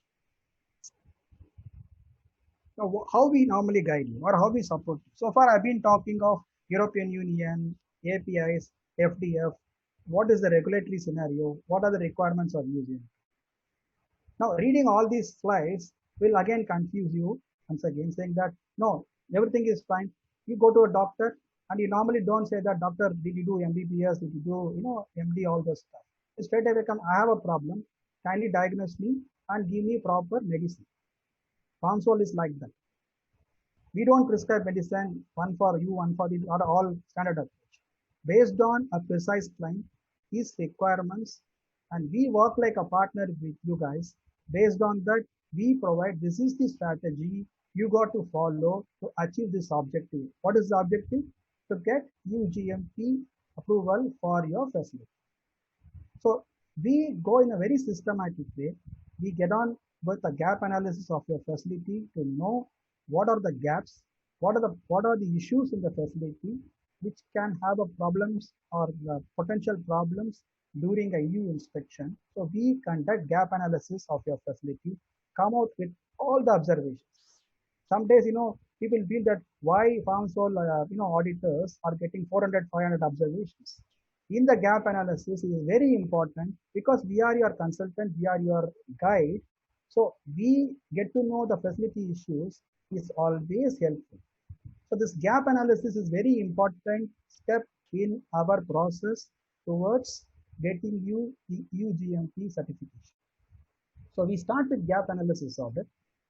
Now, how we normally guide you or how we support you. So far, I've been talking of European Union, APIs, FDF. What is the regulatory scenario? What are the requirements of UGMP? Now, reading all these slides will again confuse you once again, saying that no, everything is fine. You go to a doctor and you normally don't say that, doctor, did you do MBBS? Did you do, MD, all this stuff. You straight away come, I have a problem. Kindly diagnose me and give me proper medicine. FarmSol is like that. We don't prescribe medicine, one for you, one for the other, all standard approach. Based on a precise client, his requirements, and we work like a partner with you guys. Based on that, we provide, this is the strategy you got to follow to achieve this objective. What is the objective? To get UGMP approval for your facility. So we go in a very systematic way. We get on with the gap analysis of your facility to know what are the gaps, what are the issues in the facility which can have a problems or the potential problems during a EU inspection. So we conduct gap analysis of your facility, come out with all the observations. Some days, people feel that why FarmSol, auditors are getting 400, 500 observations. In the gap analysis, it is very important because we are your consultant, we are your guide. So we get to know the facility issues is always helpful. So this gap analysis is very important step in our process towards getting you the UGMP certification. So we start with gap analysis of it.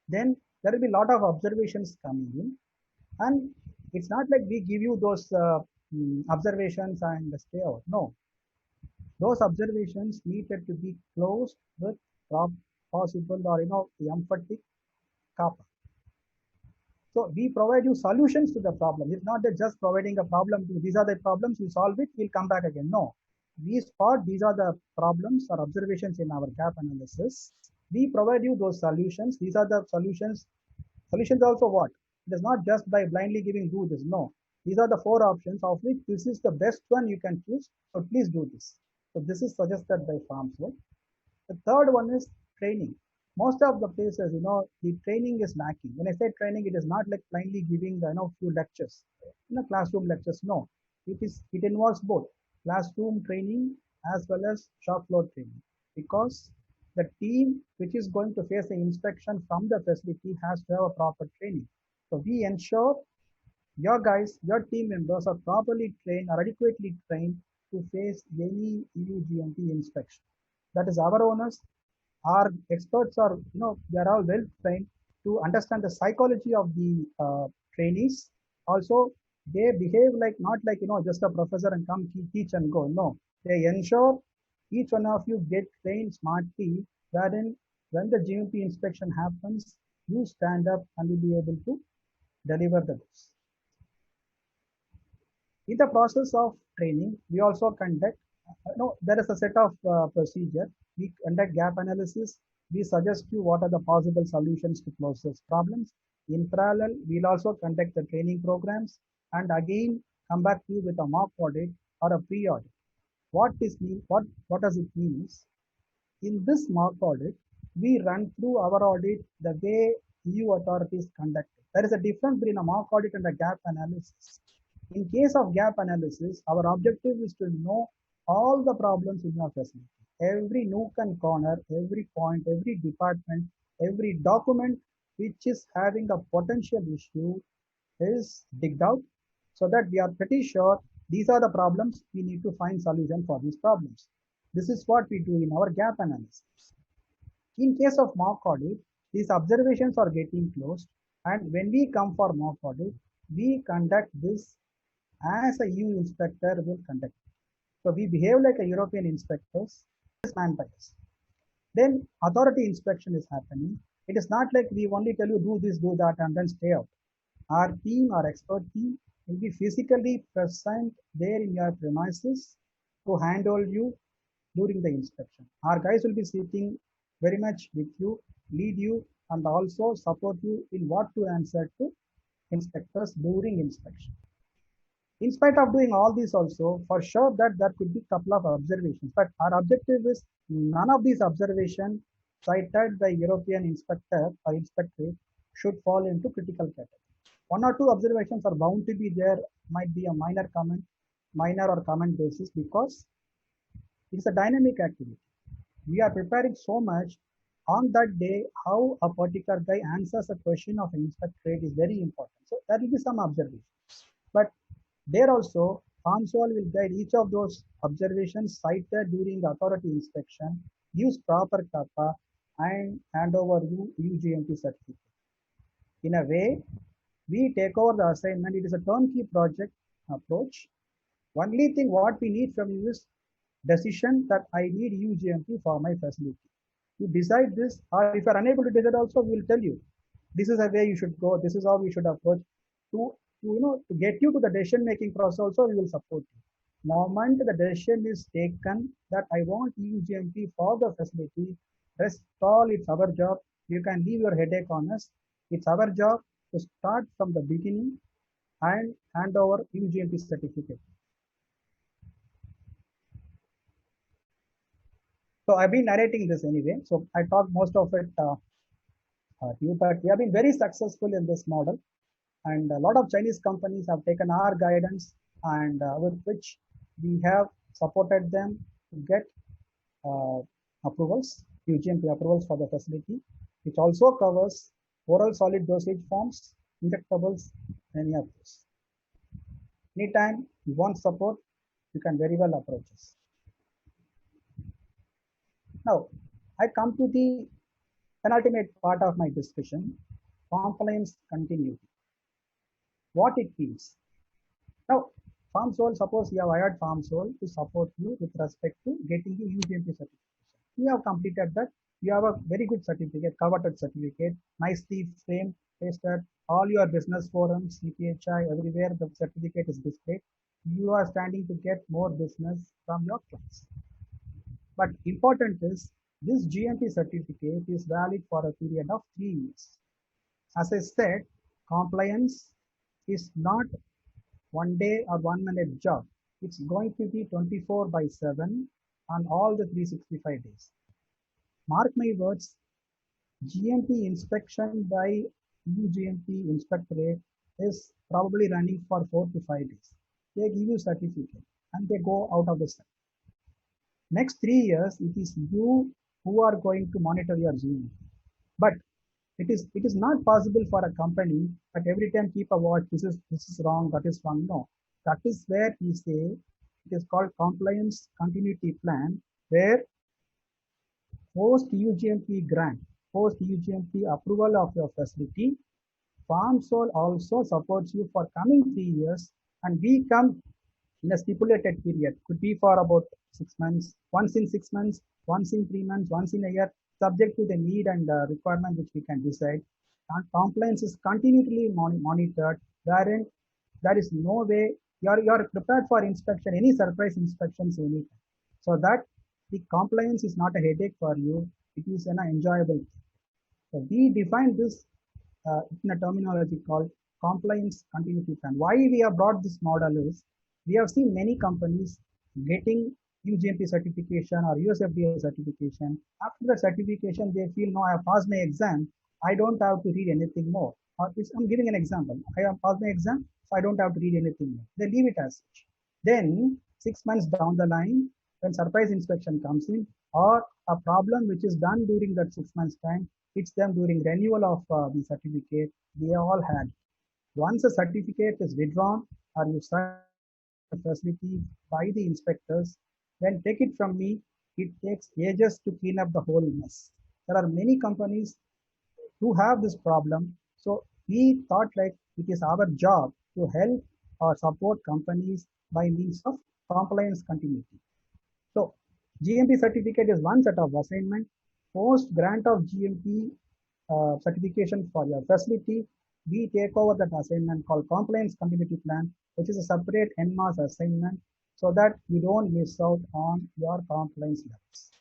Then there will be a lot of observations coming in. And it's not like we give you those observations and stay out. No. Those observations needed to be closed with possible or, emphatic CAPA. So we provide you solutions to the problem. It's not that just providing a problem to these are the problems, you solve it, we'll come back again. No. We spot these are the problems or observations in our gap analysis. We provide you those solutions. These are the solutions. Solutions also what? It is not just by blindly giving do this. No. These are the four options of which this is the best one you can choose. So please do this. So this is suggested by FarmSol. The third one is training. Most of the places, the training is lacking. When I say training, it is not like blindly giving, few lectures, classroom lectures. No, it involves both classroom training as well as shop floor training, because the team which is going to face the inspection from the facility has to have a proper training. So we ensure your guys, your team members are properly trained or adequately trained to face any EU-GMP inspection. That is our owners. Our experts are, they are all well trained to understand the psychology of the trainees. Also, they behave like not like just a professor and come teach and go. No, they ensure each one of you get trained smartly, wherein when the GMP inspection happens, you stand up and will be able to deliver the goods. In the process of training, we also conduct, there is a set of procedure. We conduct gap analysis. We suggest you what are the possible solutions to close those problems. In parallel, we'll also conduct the training programs and again come back to you with a mock audit or a pre-audit. What does it mean is, in this mock audit, we run through our audit the way EU authorities conduct it. There is a difference between a mock audit and a gap analysis. In case of gap analysis, our objective is to know all the problems in your facility. Every nook and corner, every point, every department, every document which is having a potential issue is digged out, so that we are pretty sure these are the problems, we need to find solution for these problems. This is what we do in our gap analysis. In case of mock audit, these observations are getting closed, and when we come for mock audit, we conduct this as a EU inspector will conduct. So we behave like a European inspectors, man-bias. Then authority inspection is happening. It is not like we only tell you do this, do that, and then stay out. Our team, our expert team, will be physically present there in your premises to handle you during the inspection. Our guys will be sitting very much with you, lead you, and also support you in what to answer to inspectors during inspection. In spite of doing all this also, for sure that there could be a couple of observations, but our objective is none of these observations cited by European inspector or inspectorate should fall into critical category. One or two observations are bound to be there, might be a minor or comment basis, because it's a dynamic activity. We are preparing so much on that day. How a particular guy answers a question of an inspectorate is very important. So there will be some observations, but there also, FarmSol will guide each of those observations cited during the authority inspection, use proper CAPA, and hand over you EU-GMP certificate. In a way, we take over the assignment. It is a turnkey project approach. Only thing what we need from you is decision that I need EU-GMP for my facility. You decide this, or if you are unable to decide also, we will tell you, this is the way you should go, this is how we should approach. To get you to the decision making process also, we will support you. Moment the decision is taken that I want EU-GMP for the facility, rest all, it's our job. You can leave your headache on us. It's our job to start from the beginning and hand over EU-GMP certificate. So I've been narrating this anyway. So I talked most of it to you, but we have been very successful in this model. And a lot of Chinese companies have taken our guidance, and with which we have supported them to get approvals, GMP approvals for the facility, which also covers oral solid dosage forms, injectables, many of those. Anytime you want support, you can very well approach us. Now, I come to the penultimate part of my discussion, compliance continuity. What it means. Now, FarmSol, suppose you have hired FarmSol to support you with respect to getting the EU-GMP certification. You have completed that. You have a very good certificate, coveted certificate, nicely framed, pasted, all your business forums, CPHI, everywhere the certificate is displayed. You are standing to get more business from your clients. But important is this GMP certificate is valid for a period of 3 years. As I said, compliance is not 1 day or 1 minute job. It's going to be 24 by 7 on all the 365 days. Mark my words, GMP inspection by GMP inspectorate is probably running for 4 to 5 days. They give you certificate and they go out of the site. Next 3 years, it is you who are going to monitor your GMP. But it is not possible for a company that every time keep a watch, this is wrong, that is wrong. No. That is where we say it is called compliance continuity plan, where post UGMP grant, post UGMP approval of your facility, FarmSol also supports you for coming 3 years, and we come in a stipulated period. Could be for about 6 months, once in 6 months, once in 3 months, once in a year, subject to the need and requirement which we can decide. And compliance is continually monitored, wherein there is no way you're prepared for inspection, any surprise inspections anytime. So that the compliance is not a headache for you, it is an enjoyable thing. So we define this in a terminology called compliance continuity plan. Why we have brought this model is we have seen many companies getting UGMP certification or USFDA certification. After the certification, they feel, no, I have passed my exam. I don't have to read anything more. Or I'm giving an example. I have passed my exam, so I don't have to read anything more. They leave it as such. Then 6 months down the line, when surprise inspection comes in, or a problem which is done during that 6 months time, hits them during renewal of the certificate, they all had. Once a certificate is withdrawn or you start the facility by the inspectors, then take it from me, it takes ages to clean up the whole mess. There are many companies who have this problem. So we thought like it is our job to help or support companies by means of compliance continuity. So GMP certificate is one set of assignment. Post grant of GMP certification for your facility, we take over that assignment called compliance continuity plan, which is a separate NMAS assignment, so that you don't miss out on your compliance levels.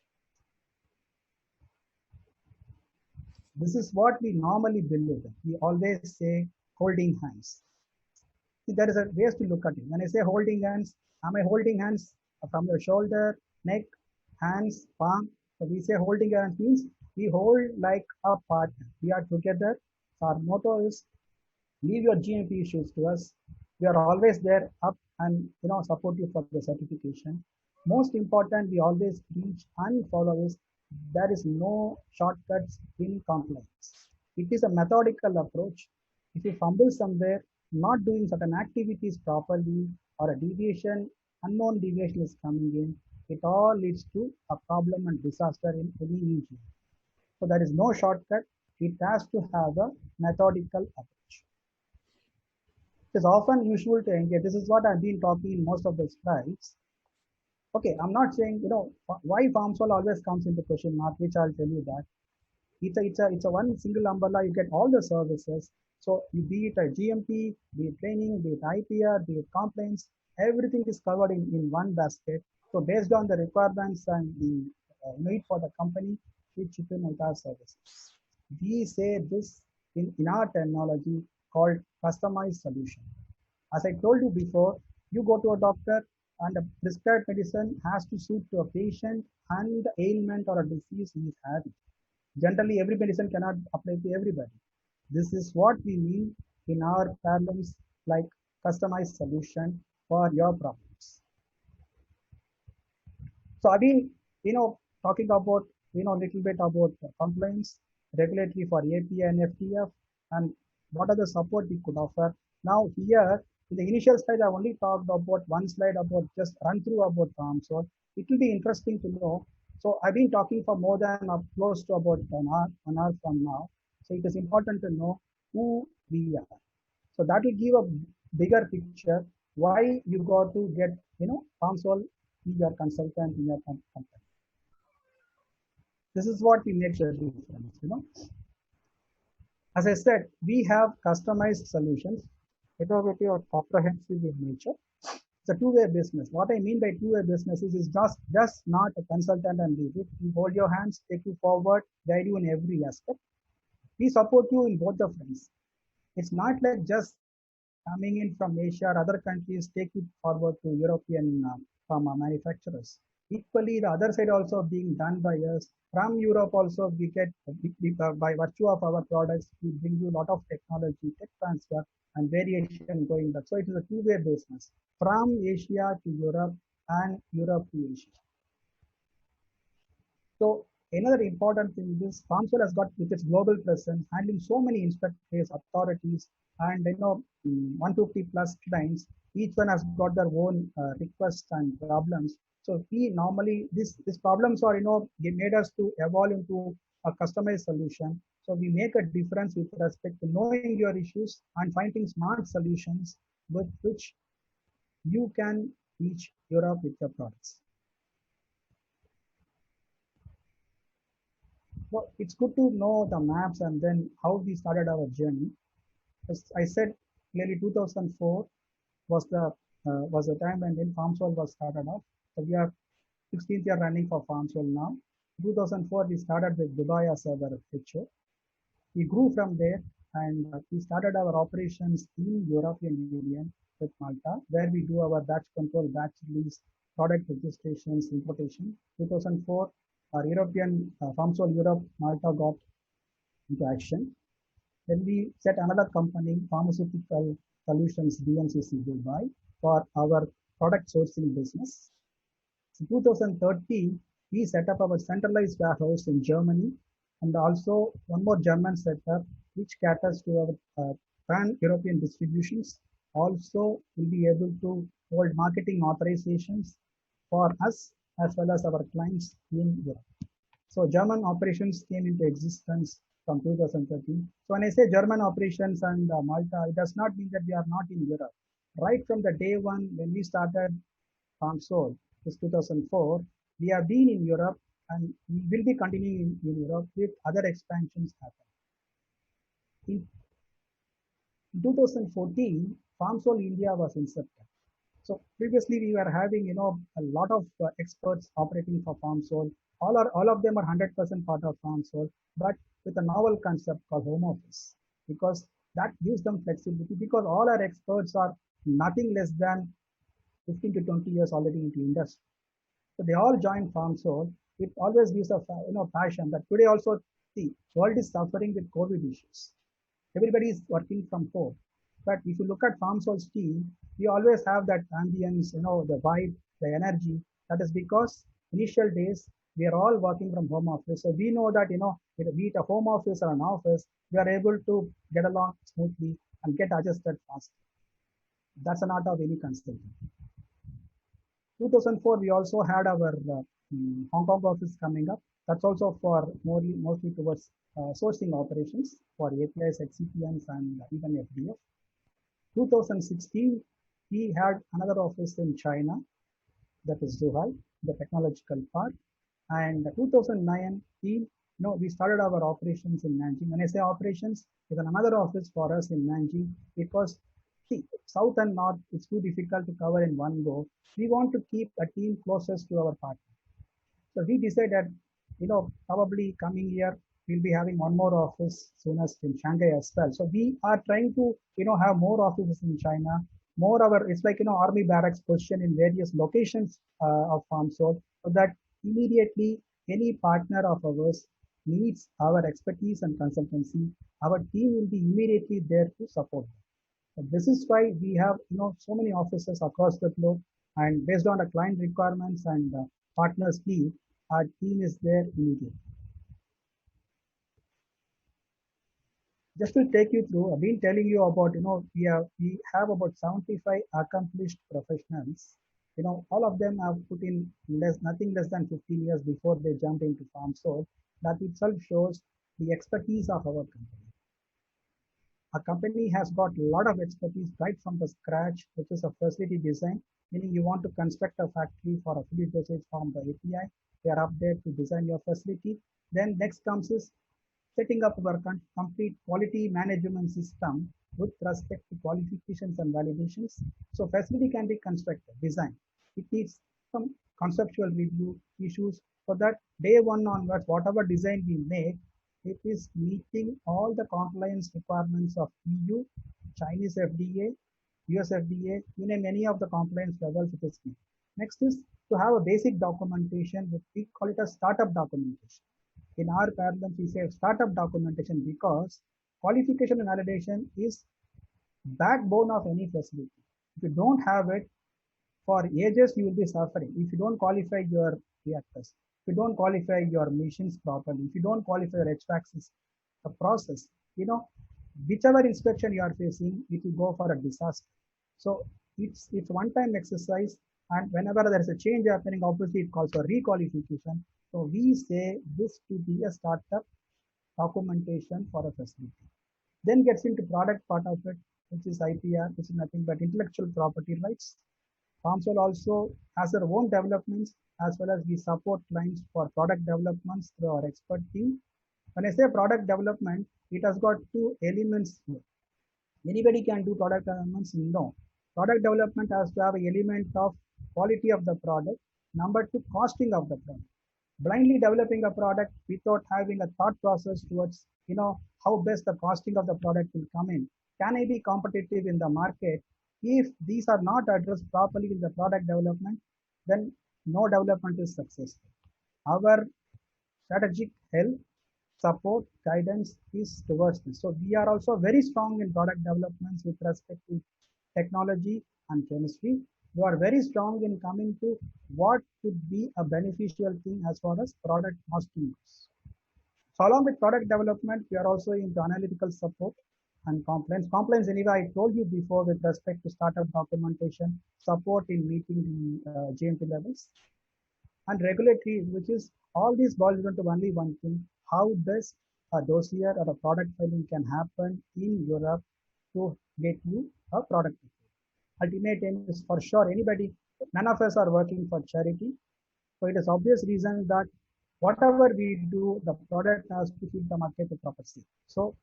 This is what we normally build with. We always say holding hands. See, there is a ways to look at it. When I say holding hands, am I holding hands from your shoulder, neck, hands, palm? So we say holding hands means we hold like a partner. We are together. Our motto is leave your GMP issues to us. We are always there up and support you for the certification. Most important, we always preach and follow is there is no shortcuts in compliance. It is a methodical approach. If you fumble somewhere, not doing certain activities properly, or a deviation, unknown deviation is coming in, it all leads to a problem and disaster in any region. So there is no shortcut. It has to have a methodical approach. It is often usual to engage. This is what I've been talking in most of the slides. Okay, I'm not saying, why FarmSol always comes into question mark, which I'll tell you that. It's a one single umbrella, you get all the services. So be it a GMP, be it training, be it IPR, be it complaints, everything is covered in one basket. So based on the requirements and the need for the company, we chip in with our services. We say this in our terminology called customized solution. As I told you before, you go to a doctor and a prescribed medicine has to suit to a patient and the ailment or a disease he is having. Generally, every medicine cannot apply to everybody. This is what we mean in our parlance, like customized solution for your problems. So are we, talking about, little bit about compliance, regulatory for API and FTF, and what are the support we could offer. Now here, in the initial slide, I only talked about one slide about just run through about FarmSol. It will be interesting to know. So I've been talking for more than close to about an hour from now. So it is important to know who we are. So that will give a bigger picture why you got to get, FarmSol be your consultant in your company. This is what we make the difference, As I said, we have customized solutions, innovative or comprehensive in nature. It's a two-way business. What I mean by two-way business is just not a consultant and leave it. We hold your hands, take you forward, guide you in every aspect. We support you in both the fronts. It's not like just coming in from Asia or other countries take it forward to European pharma manufacturers. Equally, the other side also being done by us. From Europe also we get, by virtue of our products, we bring you a lot of technology, tech transfer and variation going back. So it is a two-way business from Asia to Europe and Europe to Asia. So another important thing is Farmsol has got with its global presence, handling so many inspectors, authorities, and 150 plus clients. Each one has got their own requests and problems. So we normally these problems are they made us to evolve into a customized solution. So we make a difference with respect to knowing your issues and finding smart solutions with which you can reach Europe with your products. So it's good to know the maps and then how we started our journey. As I said, clearly 2004 was the time when then FarmSol was started off. So we are 16th year running for FarmSol now. 2004 we started with Dubai as our picture. We grew from there and we started our operations in European Union with Malta, where we do our batch control, batch release, product registrations, importation. 2004, our European FarmSol Europe, Malta got into action. Then we set another company, Pharmaceutical Solutions DMCC Dubai, for our product sourcing business. In 2013, we set up our centralized warehouse in Germany and also one more German setup which caters to our pan-European distributions. Also, will be able to hold marketing authorizations for us as well as our clients in Europe. So German operations came into existence from 2013. So when I say German operations and Malta, it does not mean that we are not in Europe. Right from the day one when we started FarmSol, this 2004, we have been in Europe and we will be continuing in Europe with other expansions happen. In 2014, FarmSol India was incepted. So previously we were having, a lot of experts operating for FarmSol. All of them are 100% part of FarmSol, but with a novel concept called home office, because that gives them flexibility. Because all our experts are nothing less than 15 to 20 years already into industry. So they all join FarmSol. It always gives a passion that today also the world is suffering with COVID issues. Everybody is working from home. But if you look at FarmSol's team, we always have that ambience, the vibe, the energy. That is because initial days we are all working from home office. So we know that, be it a home office or an office, we are able to get along smoothly and get adjusted fast. That's an art of any consultant. 2004, we also had our Hong Kong office coming up. That's also for mostly towards sourcing operations for APIs, excipients, and even FDF. 2016, we had another office in China, that is Zhuhai, the technological park. And 2019, we started our operations in Nanjing. When I say operations, there's another office for us in Nanjing because see, south and north, it's too difficult to cover in one go. We want to keep a team closest to our partner. So we decided, probably coming year, we'll be having one more office soon as in Shanghai as well. So we are trying to, have more offices in China, it's like, army barracks position in various locations of FarmSol, so that immediately any partner of ours needs our expertise and consultancy, our team will be immediately there to support them. So this is why we have, so many offices across the globe, and based on the client requirements and partners need, our team is there immediately. Just to take you through, I've been telling you about, we have about 75 accomplished professionals. All of them have put in nothing less than 15 years before they jump into FarmSol. That itself shows the expertise of our company. A company has got a lot of expertise right from the scratch, which is a facility design, meaning you want to construct a factory for a fully dosage form, the API. They are up there to design your facility. Then next comes is setting up our complete quality management system with respect to qualifications and validations. So facility can be constructed, designed. It needs some conceptual review issues so that day one onwards, whatever design we make, it is meeting all the compliance requirements of EU, Chinese FDA, US FDA, in any of the compliance levels it is met. Next is to have a basic documentation, which we call it a startup documentation. In our parlance, we say startup documentation because qualification and validation is backbone of any facility. If you don't have it, for ages you will be suffering. If you don't qualify your reactors, if you don't qualify your machines properly, if you don't qualify your HVAC system, the process, whichever inspection you are facing, it will go for a disaster. So it's one-time exercise, and whenever there is a change happening, obviously it calls for requalification. So we say this to be a startup documentation for a facility. Then gets into product part of it, which is IPR, which is nothing but intellectual property rights. FarmSol also has their own developments, as well as we support clients for product developments through our expert team. When I say product development, it has got two elements here. Anybody can do product developments? No. Product development has to have an element of quality of the product. Number two, costing of the product. Blindly developing a product without having a thought process towards, how best the costing of the product will come in. Can I be competitive in the market? If these are not addressed properly in the product development, then no development is successful. Our strategic help, support, guidance is towards this. So we are also very strong in product developments with respect to technology and chemistry. We are very strong in coming to what could be a beneficial thing as far as product costing goes. So along with product development, we are also into analytical support and compliance. Compliance, anyway, I told you before with respect to startup documentation, support in meeting the GMP levels, and regulatory, which is all these boils down to only one thing: how best a dossier or a product filing can happen in Europe to get you a product. Ultimate aim is for sure anybody, none of us are working for charity. So it is obvious reason that whatever we do, the product has to fit the market to proper state. So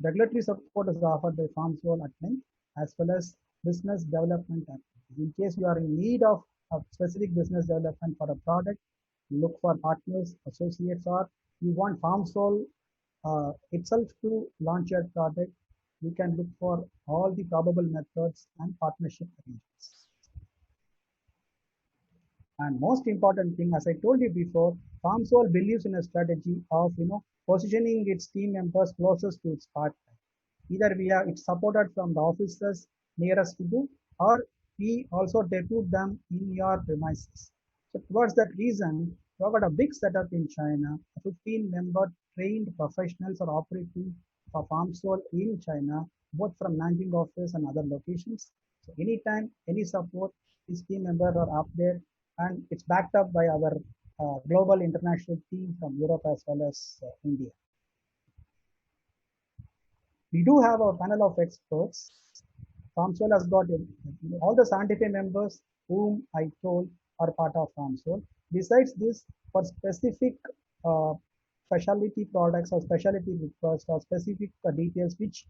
regulatory support is offered by FarmSol at length, as well as business development activities. In case you are in need of a specific business development for a product, look for partners, associates, or you want FarmSol itself to launch your product, you can look for all the probable methods and partnership arrangements. And most important thing, as I told you before, FarmSol believes in a strategy of positioning its team members closest to its partner. Either we are it's supported from the officers nearest to you, or we also depute them in your premises. So towards that reason, we have got a big setup in China. 15-member trained professionals are operating for FarmSol in China, both from Nanjing office and other locations. So anytime, any support, these team members are up there, and it's backed up by our global international team from Europe as well as India. We do have a panel of experts. FarmSol has got all the scientific members whom I told are part of FarmSol. Besides this, for specific specialty products or specialty requests or specific details which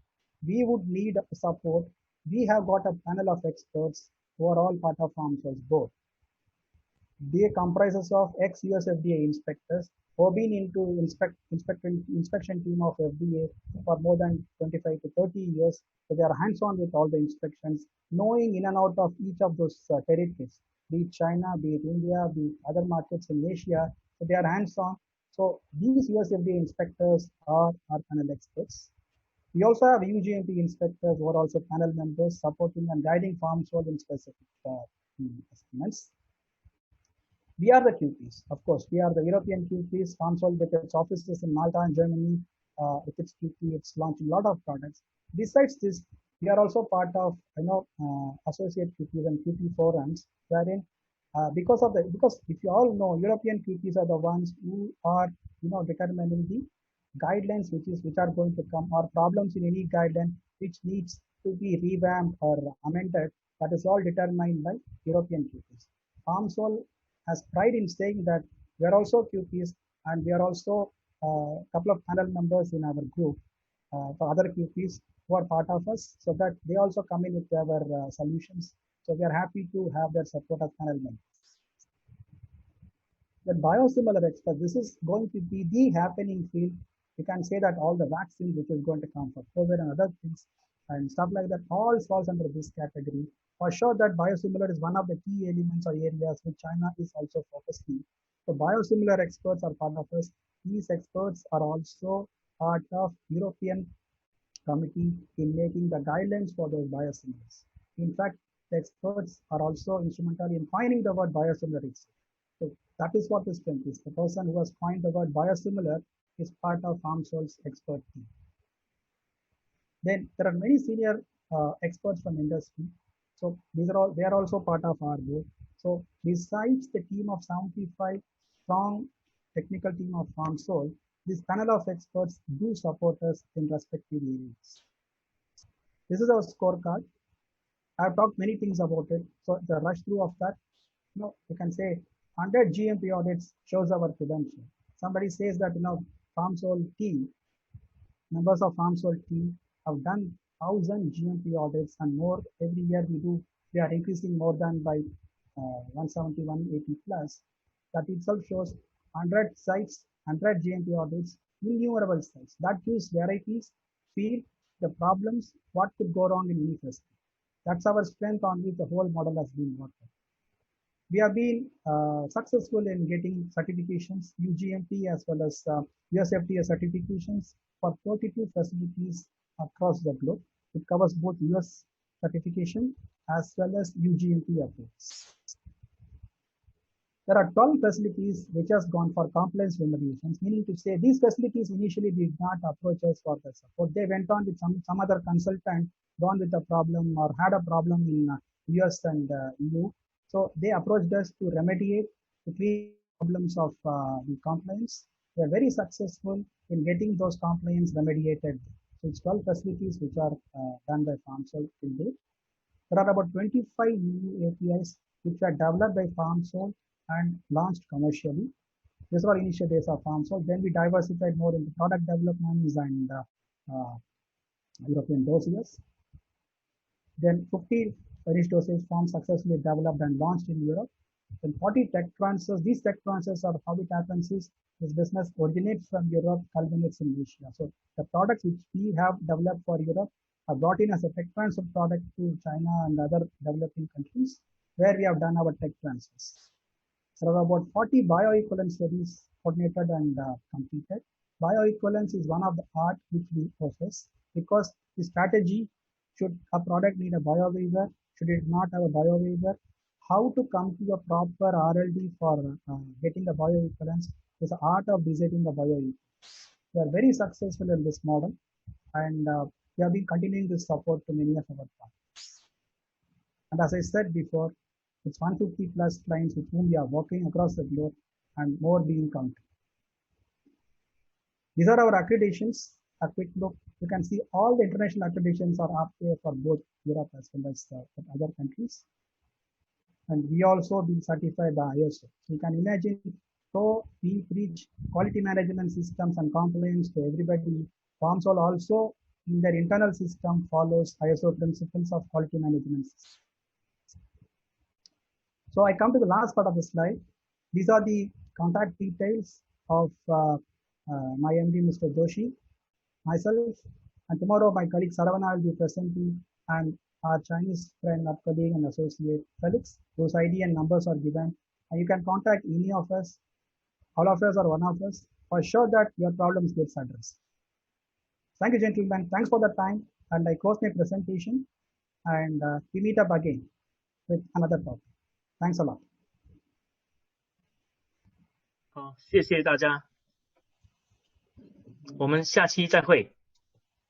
we would need support, we have got a panel of experts who are all part of FarmSol's board. They comprises of ex-US FDA inspectors who have been into inspection team of FDA for more than 25 to 30 years. So they are hands-on with all the inspections, knowing in and out of each of those territories, be it China, be it India, be it other markets in Asia. So they are hands-on. So these US FDA inspectors are our panel experts. We also have UGMP inspectors who are also panel members supporting and guiding FarmSol in specific assessments. We are the QPs, of course. We are the European QPs. FarmSol with its offices in Malta and Germany, with its QP, it's launching a lot of products. Besides this, we are also part of associate QPs and QP forums, wherein because if you all know, European QPs are the ones who are determining the guidelines which are going to come, or problems in any guideline which needs to be revamped or amended. That is all determined by European QPs. FarmSol has pride in saying that we are also QPs, and we are also couple of panel members in our group for other QPs who are part of us, so that they also come in with our solutions. So we are happy to have their support as panel members. The biosimilar expert, this is going to be the happening field. You can say that all the vaccines which is going to come for COVID and other things and stuff like that all falls under this category. For sure that biosimilar is one of the key elements or areas which China is also focusing. So biosimilar experts are part of us. These experts are also part of European committee in making the guidelines for those biosimilars. In fact, the experts are also instrumental in coining the word biosimilar itself. So that is what the strength is. The person who has coined the word biosimilar is part of PharmSol's expert team. Then there are many senior experts from industry. So they are also part of our group. So besides the team of 75 strong technical team of PharmSol, this panel of experts do support us in respective areas. This is our scorecard. I've talked many things about it. So the rush through of that, you can say 100 GMP audits shows our credential. Somebody says that, PharmSol team, members of PharmSol team have done 1,000 GMP audits and more every year we are increasing more than by 170, 180 plus. That itself shows 100 sites, 100 GMP audits, innumerable sites. That gives varieties, feel the problems, what could go wrong in any facility. That's our strength on which the whole model has been worked on. We have been successful in getting certifications, UGMP as well as USFDA certifications for 32 facilities across the globe. It covers both US certification as well as UGMP approaches. There are 12 facilities which has gone for compliance remediations, meaning to say these facilities initially did not approach us for the support. They went on with some other consultant, gone with the problem or had a problem in US and EU. So they approached us to remediate the three problems of the compliance. We are very successful in getting those compliance remediated. So it's 12 facilities which are done by PharmSol till date. There are about 25 new APIs which were developed by PharmSol and launched commercially. These are initial days of PharmSol. Then we diversified more into product developments and European dossiers. Then 50 finished dosage forms successfully developed and launched in Europe. Then 40 tech transfers. These tech transfers are how it happens is this business originates from Europe, culminates in Asia. So the products which we have developed for Europe are brought in as a tech transfer product to China and other developing countries where we have done our tech transfers. There are about 40 bioequivalence studies coordinated and completed. Bioequivalence is one of the art which we possess because the strategy, should a product need a biowaiver, should it not have a biowaiver, how to come to a proper RLD for getting the bioequivalence is the art of designing the bioequivalence. We are very successful in this model and we have been continuing this support to many of our partners. And as I said before, it's 150 plus clients with whom we are working across the globe and more being counted. These are our accreditations. A quick look. You can see all the international accreditations are up there for both Europe as well as other countries. And we also been certified by ISO. So you can imagine, so we preach quality management systems and compliance to everybody. PharmSol also in their internal system follows ISO principles of quality management system. So I come to the last part of the slide. These are the contact details of my MD, Mr. Joshi, myself, and tomorrow my colleague Saravana will be presenting, and our Chinese friend, our colleague and associate Felix, whose ID and numbers are given. And you can contact any of us, all of us or one of us, for sure that your problems gets addressed. Thank you, gentlemen. Thanks for the time. And I close my presentation and we meet up again with another topic. Thanks a lot. 好，谢谢大家，我们下期再会。